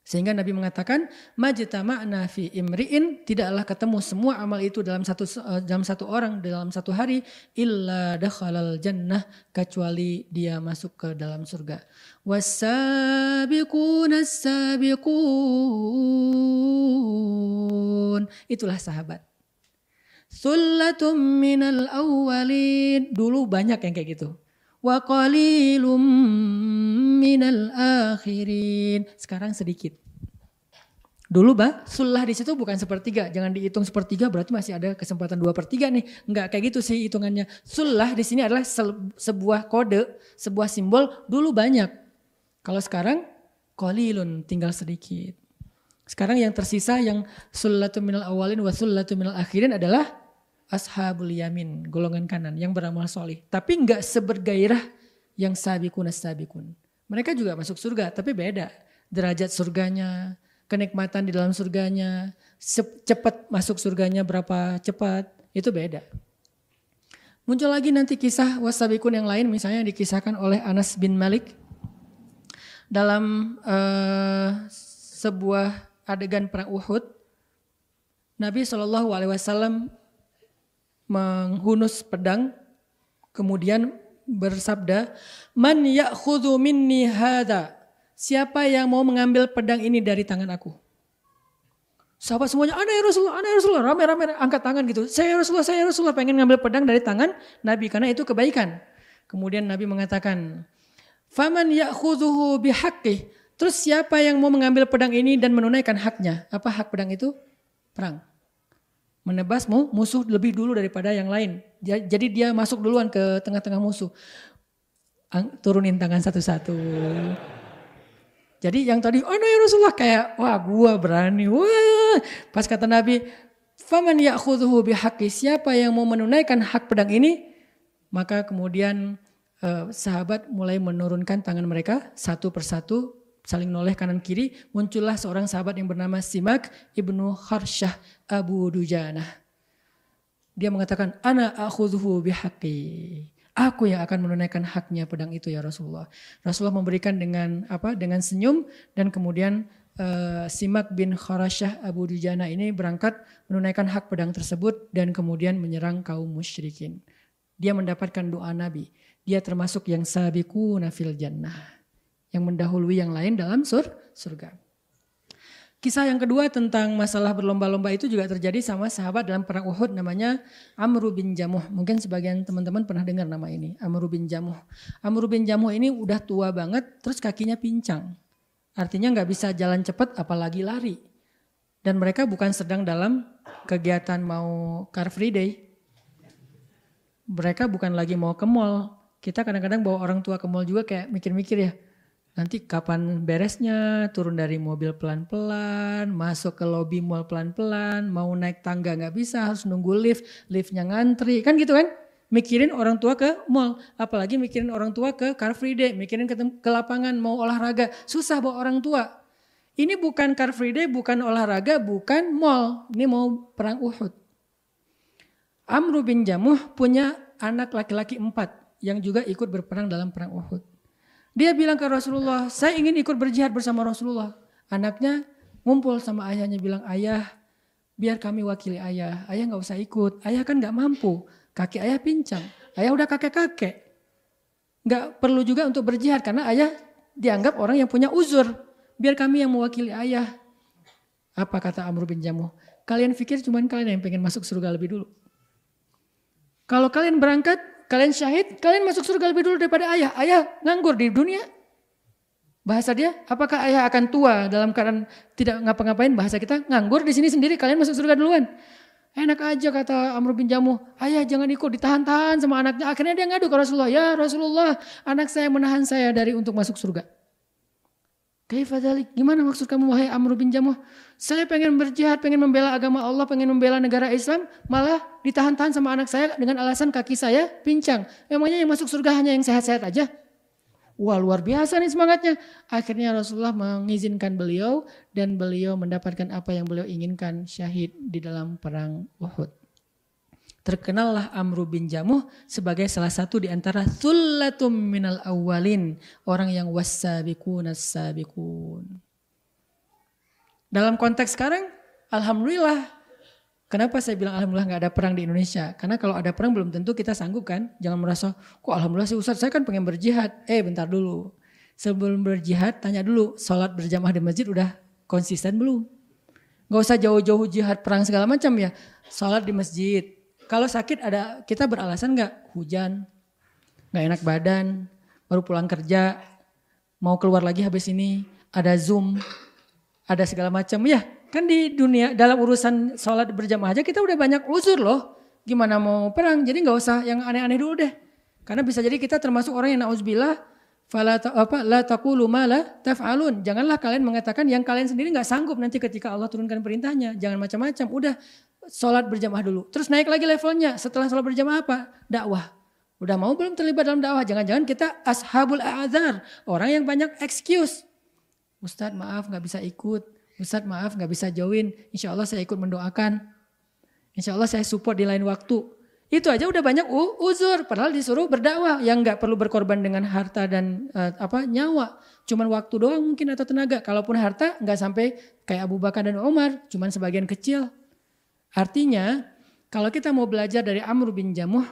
Sehingga Nabi mengatakan, "Majtama'na fi imri'in," tidaklah ketemu semua amal itu dalam satu orang dalam satu hari, illa dakhalal jannah, kecuali dia masuk ke dalam surga. Was-sabiquna as-sabiqun. Itulah sahabat. Sullatum minal awwalin. Dulu banyak yang kayak gitu. Wa qalilum minal akhirin. Sekarang sedikit. Dulu sullah di situ bukan sepertiga. Jangan dihitung sepertiga berarti masih ada kesempatan 2/3 nih. Enggak kayak gitu sih hitungannya. Sullah di sini adalah sebuah kode, sebuah simbol. Dulu banyak. Kalau sekarang qalilun, tinggal sedikit. Sekarang yang tersisa yang sullatu minal awalin wa sullatu minal akhirin adalah ashabul yamin, golongan kanan yang beramal soleh. Tapi enggak sebergairah yang sabiqun as-sabiqun. Mereka juga masuk surga tapi beda. Derajat surganya, kenikmatan di dalam surganya, cepat masuk surganya berapa cepat, itu beda. Muncul lagi nanti kisah wasabiqun yang lain, misalnya dikisahkan oleh Anas bin Malik dalam sebuah adegan perang Uhud. Nabi SAW menghunus pedang, kemudian bersabda, "Man ya'khudhu minni hadha?" Siapa yang mau mengambil pedang ini dari tangan aku? Sahabat semuanya, "Ana ya Rasulullah." Rame-rame angkat tangan gitu. Saya ya Rasulullah pengen ngambil pedang dari tangan Nabi karena itu kebaikan. Kemudian Nabi mengatakan, "Faman ya'khudhuhu bihaqqih?" Terus siapa yang mau mengambil pedang ini dan menunaikan haknya? Apa hak pedang itu? Perang. Menebas musuh lebih dulu daripada yang lain. Jadi dia masuk duluan ke tengah-tengah musuh. Turunin tangan satu-satu. Jadi yang tadi, "Oh no ya Rasulullah," kayak, wah gua berani. Wah. Pas kata Nabi, "Faman ya'khudhuhu bihaqqi?" Siapa yang mau menunaikan hak pedang ini? Maka kemudian sahabat mulai menurunkan tangan mereka satu persatu, saling noleh kanan kiri. Muncullah seorang sahabat yang bernama Simak ibnu Kharsyah Abu Dujanah. Dia mengatakan, "Ana akhudhuhu bihaqqi." Aku yang akan menunaikan haknya pedang itu ya Rasulullah. Rasulullah memberikan dengan senyum dan kemudian Simak bin Kharsyah Abu Dujanah ini berangkat menunaikan hak pedang tersebut dan kemudian menyerang kaum musyrikin. Dia mendapatkan doa Nabi. Dia termasuk yang sabiquna fil jannah, yang mendahului yang lain dalam surga. Kisah yang kedua tentang masalah berlomba-lomba itu juga terjadi sama sahabat dalam perang Uhud, namanya Amr bin Jamuh. Mungkin sebagian teman-teman pernah dengar nama ini, Amr bin Jamuh. Amr bin Jamuh ini udah tua banget, terus kakinya pincang. Artinya nggak bisa jalan cepat apalagi lari. Dan mereka bukan sedang dalam kegiatan mau Car Free Day. Mereka bukan lagi mau ke mall. Kita kadang-kadang bawa orang tua ke mall juga kayak mikir-mikir ya. Nanti kapan beresnya, turun dari mobil pelan-pelan, masuk ke lobi mall pelan-pelan, mau naik tangga gak bisa, harus nunggu liftnya ngantri, kan gitu kan? Mikirin orang tua ke mall, apalagi mikirin orang tua ke Car Free Day, mikirin ke lapangan mau olahraga, susah bawa orang tua. Ini bukan Car Free Day, bukan olahraga, bukan mall, ini mau perang Uhud. Amr bin Jamuh punya anak laki-laki 4 yang juga ikut berperang dalam perang Uhud. Dia bilang ke Rasulullah, "Saya ingin ikut berjihad bersama Rasulullah." Anaknya ngumpul sama ayahnya bilang, "Ayah, biar kami wakili ayah. Ayah gak usah ikut. Ayah kan gak mampu. Kaki ayah pincang. Ayah udah kakek-kakek. Gak perlu juga untuk berjihad karena ayah dianggap orang yang punya uzur. Biar kami yang mewakili ayah." Apa kata Amr bin Jamuh? "Kalian pikir cuman kalian yang pengen masuk surga lebih dulu? Kalau kalian berangkat, kalian syahid, kalian masuk surga lebih dulu daripada ayah. Ayah nganggur di dunia." Bahasa dia, apakah ayah akan tua dalam keadaan tidak ngapa-ngapain? Bahasa kita, nganggur di sini sendiri, kalian masuk surga duluan. Enak aja kata Amr bin Jamuh, "Ayah jangan ikut," ditahan-tahan sama anaknya. Akhirnya dia ngadu ke Rasulullah, "Ya Rasulullah, anak saya menahan saya dari untuk masuk surga." "Kaifa dzalik? Gimana maksud kamu wahai Amr bin Jamuh? Saya pengen berjihad, pengen membela agama Allah, pengen membela negara Islam, malah ditahan-tahan sama anak saya dengan alasan kaki saya pincang. Emangnya yang masuk surga hanya yang sehat-sehat aja?" Wah, luar biasa nih semangatnya. Akhirnya Rasulullah mengizinkan beliau dan beliau mendapatkan apa yang beliau inginkan, syahid di dalam perang Uhud. Terkenallah Amr bin Jamuh sebagai salah satu di antara thullatum minal awwalin, orang yang wassabiqunas sabiqun. Dalam konteks sekarang, alhamdulillah. Kenapa saya bilang alhamdulillah gak ada perang di Indonesia? Karena kalau ada perang belum tentu kita sanggup kan? Jangan merasa, "Kok alhamdulillah sih Ustaz, saya kan pengen berjihad." Bentar dulu. Sebelum berjihad tanya dulu, sholat berjamaah di masjid udah konsisten belum? Gak usah jauh-jauh jihad perang segala macam ya. Sholat di masjid. Kalau sakit kita beralasan gak? Hujan, gak enak badan, baru pulang kerja, mau keluar lagi habis ini, ada Zoom, ada segala macam ya. Kan di dunia dalam urusan sholat berjamaah aja kita udah banyak uzur loh. Gimana mau perang? Jadi gak usah yang aneh-aneh dulu deh. Karena bisa jadi kita termasuk orang yang na'udzubillah la taqulu ma la taf'alun. Janganlah kalian mengatakan yang kalian sendiri gak sanggup nanti ketika Allah turunkan perintahnya. Jangan macam-macam. Udah sholat berjamaah dulu. Terus naik lagi levelnya. Setelah sholat berjamaah apa? Dakwah. Udah mau belum terlibat dalam dakwah? Jangan-jangan kita ashabul a'adzar. Orang yang banyak excuse. Ustadz maaf gak bisa ikut. Ustadz maaf gak bisa join. Insya Allah saya ikut mendoakan. Insya Allah saya support di lain waktu. Itu aja udah banyak uzur. Padahal disuruh berdakwah. Yang gak perlu berkorban dengan harta dan nyawa. Cuman waktu doang mungkin atau tenaga. Kalaupun harta gak sampai kayak Abu Bakar dan Umar. Cuman sebagian kecil. Artinya kalau kita mau belajar dari Amr bin Jamuh.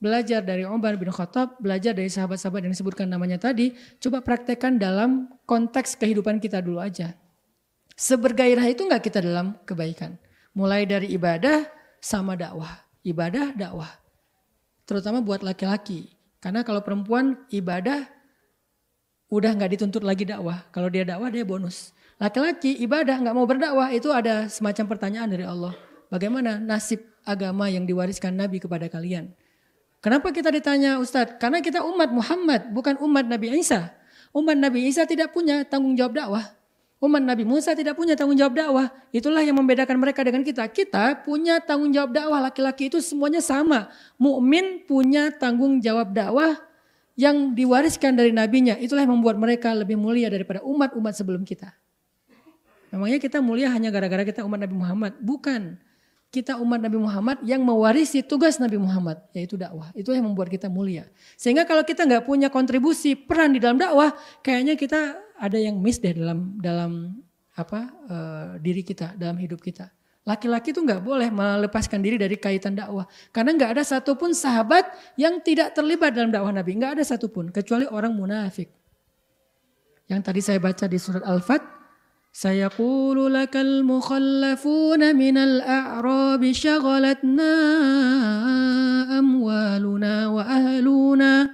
belajar dari Umar bin Khattab, belajar dari sahabat-sahabat yang disebutkan namanya tadi, coba praktekkan dalam konteks kehidupan kita dulu aja. Sebergairah itu enggak kita dalam kebaikan. Mulai dari ibadah sama dakwah. Ibadah, dakwah. Terutama buat laki-laki. Karena kalau perempuan ibadah udah enggak dituntut lagi dakwah. Kalau dia dakwah dia bonus. Laki-laki ibadah enggak mau berdakwah itu ada semacam pertanyaan dari Allah. Bagaimana nasib agama yang diwariskan Nabi kepada kalian? Kenapa kita ditanya Ustadz? Karena kita umat Muhammad bukan umat Nabi Isa. Umat Nabi Isa tidak punya tanggung jawab dakwah. Umat Nabi Musa tidak punya tanggung jawab dakwah. Itulah yang membedakan mereka dengan kita. Kita punya tanggung jawab dakwah. Laki-laki itu semuanya sama. Mukmin punya tanggung jawab dakwah yang diwariskan dari nabinya. Itulah yang membuat mereka lebih mulia daripada umat-umat sebelum kita. Memangnya kita mulia hanya gara-gara kita umat Nabi Muhammad? Bukan. Kita umat Nabi Muhammad yang mewarisi tugas Nabi Muhammad, yaitu dakwah. Itu yang membuat kita mulia. Sehingga kalau kita nggak punya kontribusi peran di dalam dakwah, kayaknya kita ada yang miss deh dalam diri kita, dalam hidup kita. Laki-laki itu nggak boleh melepaskan diri dari kaitan dakwah, karena nggak ada satupun sahabat yang tidak terlibat dalam dakwah Nabi, nggak ada satupun, kecuali orang munafik. Yang tadi saya baca di surat Al-Fat. Sayaqulu lakal mukhallafuna minal a'rabi syaghalatna amwaluna wa ahluna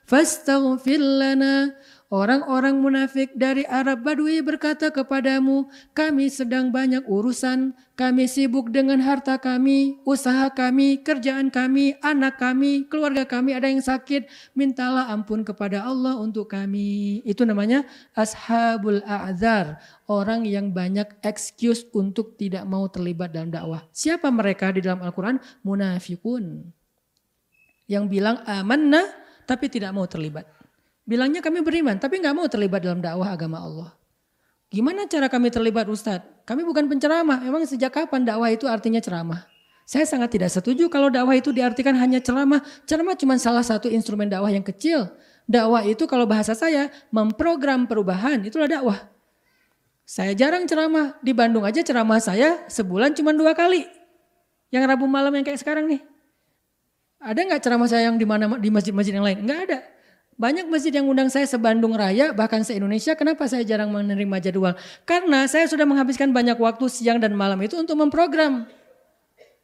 fastaghfir lana. Orang-orang munafik dari Arab Badui berkata kepadamu, kami sedang banyak urusan, kami sibuk dengan harta kami, usaha kami, kerjaan kami, anak kami, keluarga kami ada yang sakit, mintalah ampun kepada Allah untuk kami. Itu namanya ashabul a'zar, orang yang banyak excuse untuk tidak mau terlibat dalam dakwah. Siapa mereka di dalam Al-Quran? Munafikun. Yang bilang amanna tapi tidak mau terlibat. Bilangnya kami beriman, tapi nggak mau terlibat dalam dakwah agama Allah. Gimana cara kami terlibat Ustadz? Kami bukan penceramah. Emang sejak kapan dakwah itu artinya ceramah? Saya sangat tidak setuju kalau dakwah itu diartikan hanya ceramah. Ceramah cuma salah satu instrumen dakwah yang kecil. Dakwah itu kalau bahasa saya memprogram perubahan, itulah dakwah. Saya jarang ceramah. Di Bandung aja ceramah saya sebulan cuma 2 kali. Yang Rabu malam yang kayak sekarang nih. Ada nggak ceramah saya yang di masjid-masjid yang lain? Nggak ada. Banyak masjid yang undang saya se-Bandung Raya, bahkan se-Indonesia. Kenapa saya jarang menerima jadwal? Karena saya sudah menghabiskan banyak waktu siang dan malam itu untuk memprogram.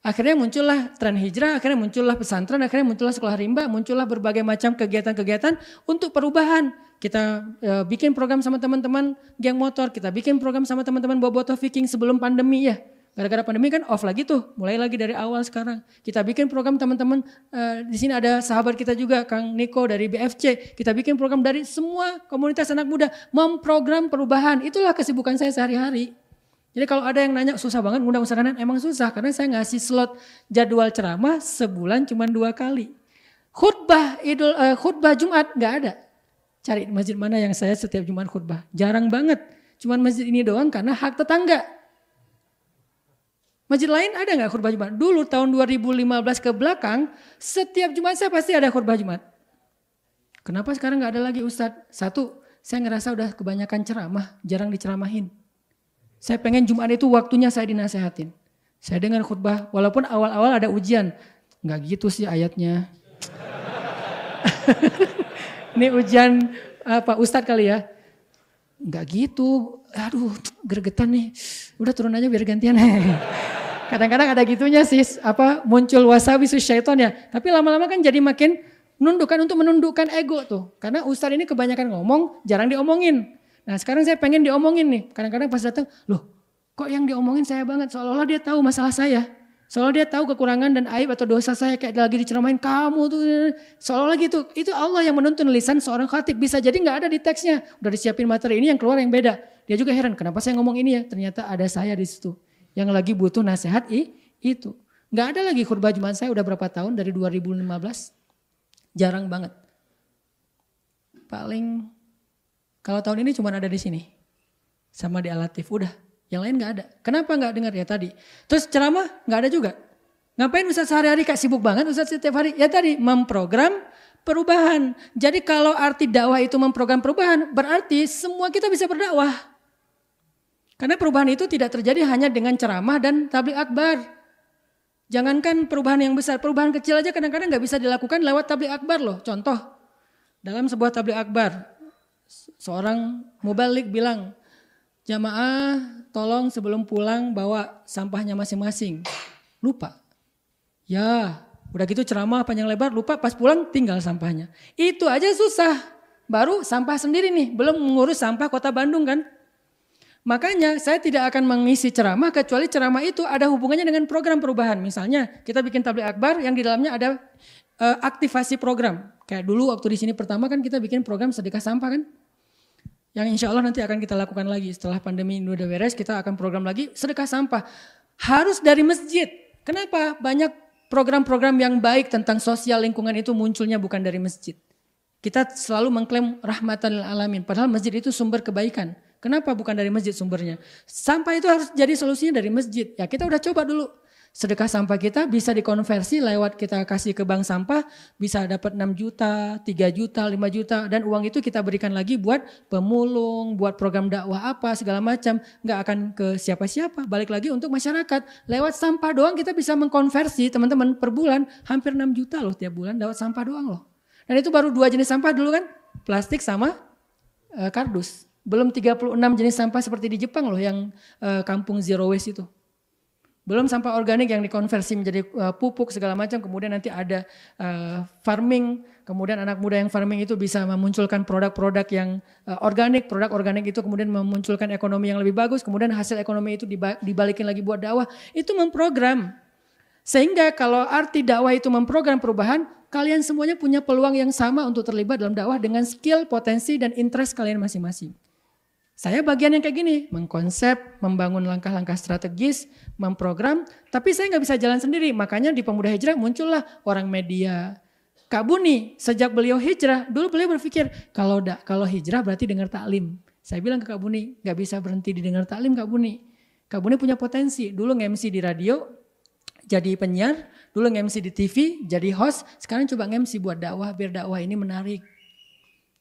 Akhirnya muncullah tren hijrah, akhirnya muncullah pesantren, akhirnya muncullah sekolah rimba, muncullah berbagai macam kegiatan-kegiatan untuk perubahan. Kita bikin program sama teman-teman geng motor, kita bikin program sama teman-teman bobotoh viking sebelum pandemi ya. Gara-gara pandemi kan off lagi tuh, mulai lagi dari awal sekarang. Kita bikin program teman-teman, di sini ada sahabat kita juga, Kang Niko dari BFC. Kita bikin program dari semua komunitas anak muda, memprogram perubahan. Itulah kesibukan saya sehari-hari. Jadi kalau ada yang nanya susah banget ngundang Ustaz Hanan, emang susah karena saya ngasih slot jadwal ceramah sebulan cuma 2 kali. Khutbah Jumat nggak ada. Cari masjid mana yang saya setiap Jumat khutbah. Jarang banget. Cuman masjid ini doang karena hak tetangga. Masjid lain ada nggak khutbah Jumat? Dulu tahun 2015 ke belakang, setiap Jumat saya pasti ada khutbah Jumat. Kenapa sekarang nggak ada lagi Ustadz? Satu, saya ngerasa udah kebanyakan ceramah, jarang diceramahin. Saya pengen Jumat itu waktunya saya dinasehatin. Saya dengar khutbah, walaupun awal-awal ada ujian. Nggak gitu sih ayatnya. Ini ujian apa Ustadz kali ya? Nggak gitu, aduh gregetan nih. Udah turun aja biar gantian. Kadang-kadang ada gitunya sih, muncul wasawisus syaiton ya. Tapi lama-lama kan jadi makin menundukkan untuk menundukkan ego tuh. Karena Ustadz ini kebanyakan ngomong, jarang diomongin. Nah sekarang saya pengen diomongin nih. Kadang-kadang pas datang, loh kok yang diomongin saya banget. Seolah-olah dia tahu masalah saya. Seolah dia tahu kekurangan dan aib atau dosa saya kayak lagi diceramahin kamu tuh. Seolah-olah gitu. Itu Allah yang menuntun lisan seorang khatib. Bisa jadi gak ada di teksnya. Udah disiapin materi ini yang keluar yang beda. Dia juga heran kenapa saya ngomong ini ya. Ternyata ada saya di situ. Yang lagi butuh nasihat itu. Gak ada lagi khutbah Jumat saya udah berapa tahun dari 2015. Jarang banget. Paling kalau tahun ini cuma ada di sini. Sama di Al-Latif udah. Yang lain gak ada. Kenapa gak dengar ya tadi? Terus ceramah gak ada juga. Ngapain Ustaz sehari-hari kayak sibuk banget Ustaz setiap hari? Ya tadi memprogram perubahan. Jadi kalau arti dakwah itu memprogram perubahan, berarti semua kita bisa berdakwah. Karena perubahan itu tidak terjadi hanya dengan ceramah dan tabligh akbar. Jangankan perubahan yang besar, perubahan kecil aja kadang-kadang nggak bisa dilakukan lewat tabligh akbar loh. Contoh, dalam sebuah tabligh akbar, seorang mubalik bilang, jamaah tolong sebelum pulang bawa sampahnya masing-masing. Lupa. Ya, udah gitu ceramah panjang lebar, lupa pas pulang tinggal sampahnya. Itu aja susah. Baru sampah sendiri nih, belum mengurus sampah kota Bandung kan. Makanya saya tidak akan mengisi ceramah kecuali ceramah itu ada hubungannya dengan program perubahan. Misalnya kita bikin tabligh akbar yang di dalamnya ada aktivasi program. Kayak dulu waktu di sini pertama kan kita bikin program sedekah sampah kan. Yang insya Allah nanti akan kita lakukan lagi setelah pandemi ini udah beres, kita akan program lagi sedekah sampah. Harus dari masjid. Kenapa? Banyak program-program yang baik tentang sosial lingkungan itu munculnya bukan dari masjid. Kita selalu mengklaim rahmatan lil alamin, padahal masjid itu sumber kebaikan. Kenapa bukan dari masjid sumbernya? Sampah itu harus jadi solusinya dari masjid. Ya kita udah coba dulu. Sedekah sampah kita bisa dikonversi lewat kita kasih ke bank sampah. Bisa dapat 6 juta, 3 juta, 5 juta. Dan uang itu kita berikan lagi buat pemulung, buat program dakwah apa segala macam. Nggak akan ke siapa-siapa. Balik lagi untuk masyarakat. Lewat sampah doang kita bisa mengkonversi teman-teman per bulan. Hampir 6 juta loh tiap bulan lewat sampah doang loh. Dan itu baru 2 jenis sampah dulu kan. Plastik sama kardus. Belum 36 jenis sampah seperti di Jepang loh yang kampung zero waste itu. Belum sampah organik yang dikonversi menjadi pupuk segala macam. Kemudian nanti ada farming. Kemudian anak muda yang farming itu bisa memunculkan produk-produk yang organik. Produk organik itu kemudian memunculkan ekonomi yang lebih bagus. Kemudian hasil ekonomi itu dibalikin lagi buat dakwah. Itu memprogram. Sehingga kalau arti dakwah itu memprogram perubahan, kalian semuanya punya peluang yang sama untuk terlibat dalam dakwah dengan skill, potensi, dan interest kalian masing-masing. Saya bagian yang kayak gini, mengkonsep, membangun langkah-langkah strategis, memprogram, tapi saya nggak bisa jalan sendiri. Makanya di Pemuda Hijrah muncullah orang media. Kak Buni, sejak beliau hijrah, dulu beliau berpikir kalau hijrah berarti dengar taklim. Saya bilang ke Kak Buni, nggak bisa berhenti didengar taklim Kak Buni. Kak Buni punya potensi, dulu nge-MC di radio, jadi penyiar, dulu nge-MC di TV, jadi host, sekarang coba nge-MC buat dakwah, biar dakwah ini menarik.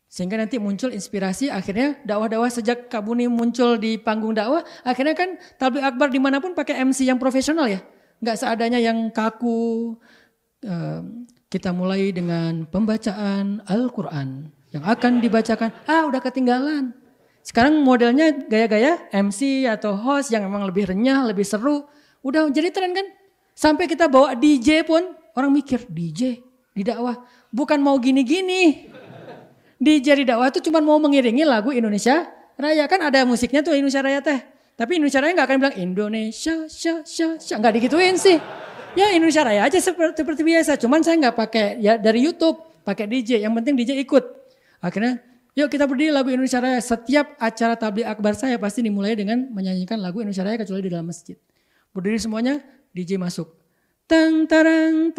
Sehingga nanti muncul inspirasi, akhirnya dakwah-dakwah sejak Kak Buni muncul di panggung dakwah, akhirnya kan tabligh akbar dimanapun pakai MC yang profesional ya. Nggak seadanya yang kaku. Kita mulai dengan pembacaan Al-Quran yang akan dibacakan, udah ketinggalan. Sekarang modelnya gaya-gaya MC atau host yang memang lebih renyah, lebih seru. Udah jadi tren kan? Sampai kita bawa DJ pun, orang mikir DJ di dakwah. Bukan mau gini-gini. DJ di dakwah itu cuma mau mengiringi lagu Indonesia Raya. Kan ada musiknya tuh Indonesia Raya teh. Tapi Indonesia Raya gak akan bilang Indonesia, gak digituin sih. Ya Indonesia Raya aja seperti biasa. Cuman saya gak pakai ya dari YouTube, pakai DJ. Yang penting DJ ikut. Akhirnya yuk kita berdiri lagu Indonesia Raya. Setiap acara tabligh akbar saya pasti dimulai dengan menyanyikan lagu Indonesia Raya kecuali di dalam masjid. Berdiri semuanya, DJ masuk. Tang tarang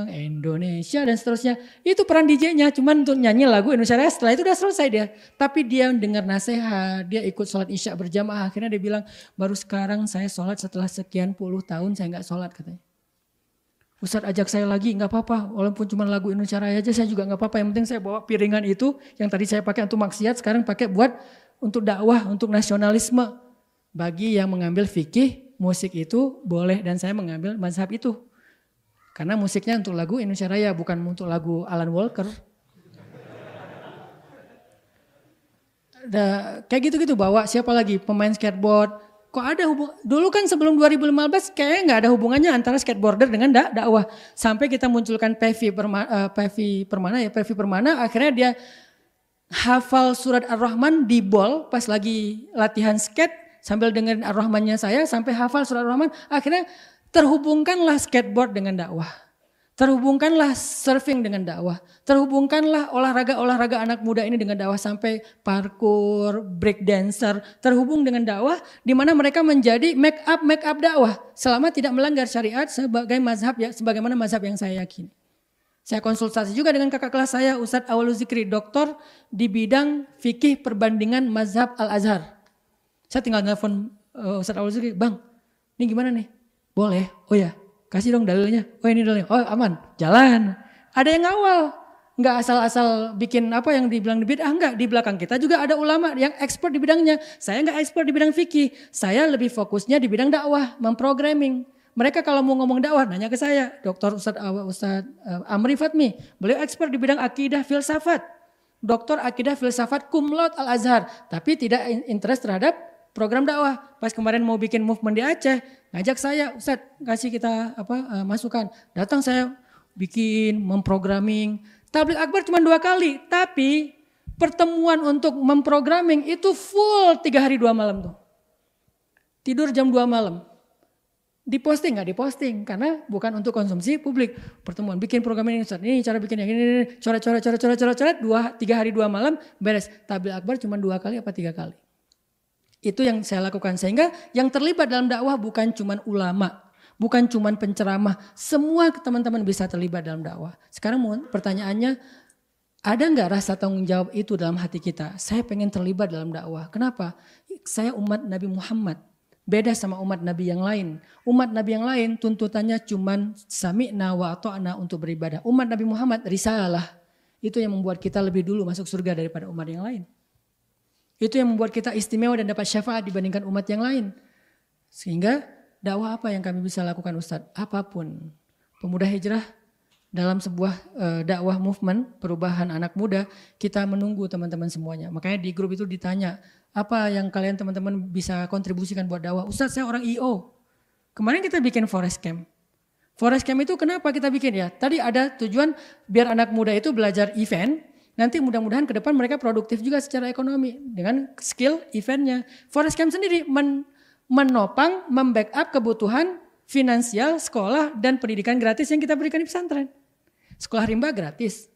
Indonesia dan seterusnya. Itu peran DJ-nya cuman untuk nyanyi lagu Indonesia Raya. Setelah itu udah selesai dia. Tapi dia dengar nasihat, dia ikut sholat isya berjamaah. Akhirnya dia bilang, baru sekarang saya sholat setelah sekian puluh tahun saya gak sholat katanya. Ustadz ajak saya lagi, gak apa-apa. Walaupun cuma lagu Indonesia Raya aja saya juga gak apa-apa. Yang penting saya bawa piringan itu yang tadi saya pakai untuk maksiat, sekarang pakai buat untuk dakwah, untuk nasionalisme. Bagi yang mengambil fikih, musik itu boleh dan saya mengambil mazhab itu. Karena musiknya untuk lagu Indonesia Raya bukan untuk lagu Alan Walker. Kayak gitu-gitu bawa siapa lagi pemain skateboard. Kok ada dulu kan sebelum 2015 kayaknya nggak ada hubungannya antara skateboarder dengan dakwah. Sampai kita munculkan Pevi Permana akhirnya dia hafal surat Ar-Rahman di bol pas lagi latihan skate. Sambil dengerin Ar-Rahmannya saya sampai hafal surat Ar-Rahman. Akhirnya terhubungkanlah skateboard dengan dakwah. Terhubungkanlah surfing dengan dakwah. Terhubungkanlah olahraga anak muda ini dengan dakwah. Sampai parkour, break dancer. Terhubung dengan dakwah. Di mana mereka menjadi make up dakwah. Selama tidak melanggar syariat sebagai mazhab ya, sebagaimana mazhab yang saya yakini. Saya konsultasi juga dengan kakak kelas saya Ustadz Awalul Zikri. Doktor di bidang fikih perbandingan mazhab Al-Azhar. Saya tinggal nelfon Ustadz Awalul Zikri, bang ini gimana nih? Boleh, oh ya kasih dong dalilnya. Oh ini dalilnya, oh aman, jalan. Ada yang ngawal, nggak asal-asal bikin apa yang dibilang di bid'ah, enggak. Di belakang kita juga ada ulama yang expert di bidangnya. Saya nggak expert di bidang fikih, saya lebih fokusnya di bidang dakwah, memprogramming. Mereka kalau mau ngomong dakwah nanya ke saya, Dr. Ustadz Amri Fatmi. Beliau expert di bidang akidah filsafat. Doktor akidah filsafat cum laude Al-Azhar. Tapi tidak interest terhadap program dakwah. Pas kemarin mau bikin movement di Aceh, ngajak saya, Ustadz kasih kita masukan. Datang saya bikin, memprogramming. Tabligh akbar cuma 2 kali. Tapi pertemuan untuk memprogramming itu full 3 hari 2 malam tuh. Tidur jam 2 malam. Diposting nggak diposting karena bukan untuk konsumsi publik. Pertemuan bikin program ini cara bikin yang ini coret 3 hari 2 malam beres. Tabligh akbar cuma 2 kali apa 3 kali. Itu yang saya lakukan sehingga yang terlibat dalam dakwah bukan cuma ulama, bukan cuma penceramah, semua teman-teman bisa terlibat dalam dakwah. Sekarang pertanyaannya, ada nggak rasa tanggung jawab itu dalam hati kita? Saya pengen terlibat dalam dakwah. Kenapa? Saya umat Nabi Muhammad. Beda sama umat Nabi yang lain. Umat Nabi yang lain tuntutannya cuman sami'na wa ata'na untuk beribadah. Umat Nabi Muhammad risalah. Itu yang membuat kita lebih dulu masuk surga daripada umat yang lain. Itu yang membuat kita istimewa dan dapat syafaat dibandingkan umat yang lain. Sehingga dakwah apa yang kami bisa lakukan Ustadz? Apapun. Pemuda Hijrah dalam sebuah dakwah movement perubahan anak muda, kita menunggu teman-teman semuanya. Makanya di grup itu ditanya, apa yang kalian teman-teman bisa kontribusikan buat dakwah? Ustadz saya orang IO. Kemarin kita bikin forest camp. Forest camp itu kenapa kita bikin ya? Tadi ada tujuan biar anak muda itu belajar event. Nanti mudah-mudahan ke depan mereka produktif juga secara ekonomi. Dengan skill eventnya. Forest camp sendiri menopang, membackup kebutuhan finansial, sekolah, dan pendidikan gratis yang kita berikan di pesantren. Sekolah rimba gratis.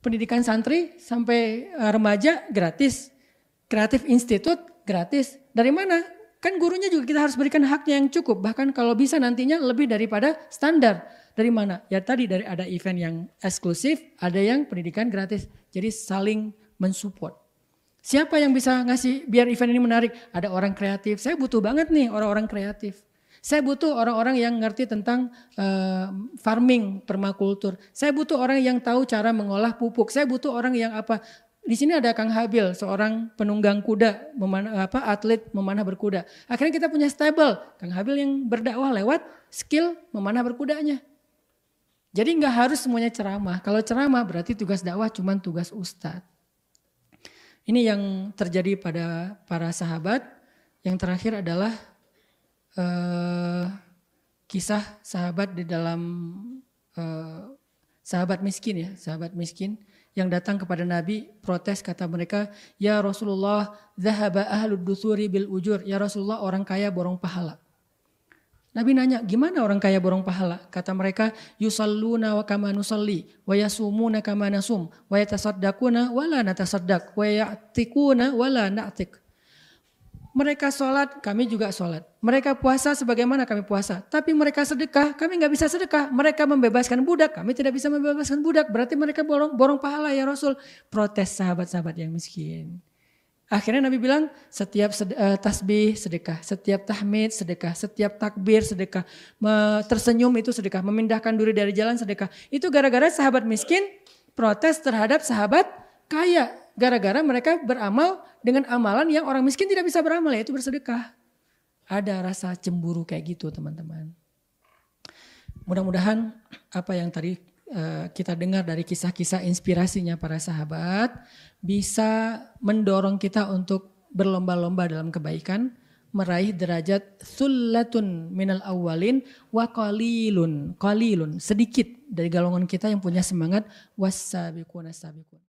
Pendidikan santri sampai remaja gratis. Kreatif Institut gratis. Dari mana? Kan gurunya juga kita harus berikan haknya yang cukup. Bahkan kalau bisa nantinya lebih daripada standar. Dari mana? Ya tadi dari ada event yang eksklusif, ada yang pendidikan gratis. Jadi saling mensupport. Siapa yang bisa ngasih biar event ini menarik? Ada orang kreatif. Saya butuh banget nih orang-orang kreatif. Saya butuh orang-orang yang ngerti tentang farming, permakultur. Saya butuh orang yang tahu cara mengolah pupuk. Saya butuh orang yang apa? Di sini ada Kang Habil, seorang penunggang kuda, atlet memanah berkuda. Akhirnya kita punya stable, Kang Habil yang berdakwah lewat skill memanah berkudanya. Jadi nggak harus semuanya ceramah. Kalau ceramah berarti tugas dakwah cuma tugas ustadz. Ini yang terjadi pada para sahabat. Yang terakhir adalah kisah sahabat di dalam sahabat miskin ya, sahabat miskin yang datang kepada Nabi protes kata mereka, ya Rasulullah zahaba ahlud dusuri bil ujur, ya Rasulullah orang kaya borong pahala. Nabi nanya, gimana orang kaya borong pahala? Kata mereka, yusalluna wa kama nusalli, wa yasumuna kama nasum, wa yatasaddaquna wa la natasaddaq, wa ya'tikuna wa la na'tik. Mereka sholat, kami juga sholat. Mereka puasa sebagaimana kami puasa. Tapi mereka sedekah, kami nggak bisa sedekah. Mereka membebaskan budak, kami tidak bisa membebaskan budak. Berarti mereka borong pahala ya Rasul. Protes sahabat-sahabat yang miskin. Akhirnya Nabi bilang, setiap tasbih sedekah, setiap tahmid sedekah, setiap takbir sedekah, tersenyum itu sedekah, memindahkan diri dari jalan sedekah. Itu gara-gara sahabat miskin protes terhadap sahabat kaya. Gara-gara mereka beramal dengan amalan yang orang miskin tidak bisa beramal, yaitu bersedekah. Ada rasa cemburu kayak gitu teman-teman. Mudah-mudahan apa yang tadi kita dengar dari kisah-kisah inspirasinya para sahabat bisa mendorong kita untuk berlomba-lomba dalam kebaikan, meraih derajat sullatun minal awwalin wa qalilun sedikit dari golongan kita yang punya semangat was-sabiqun as-sabiqun.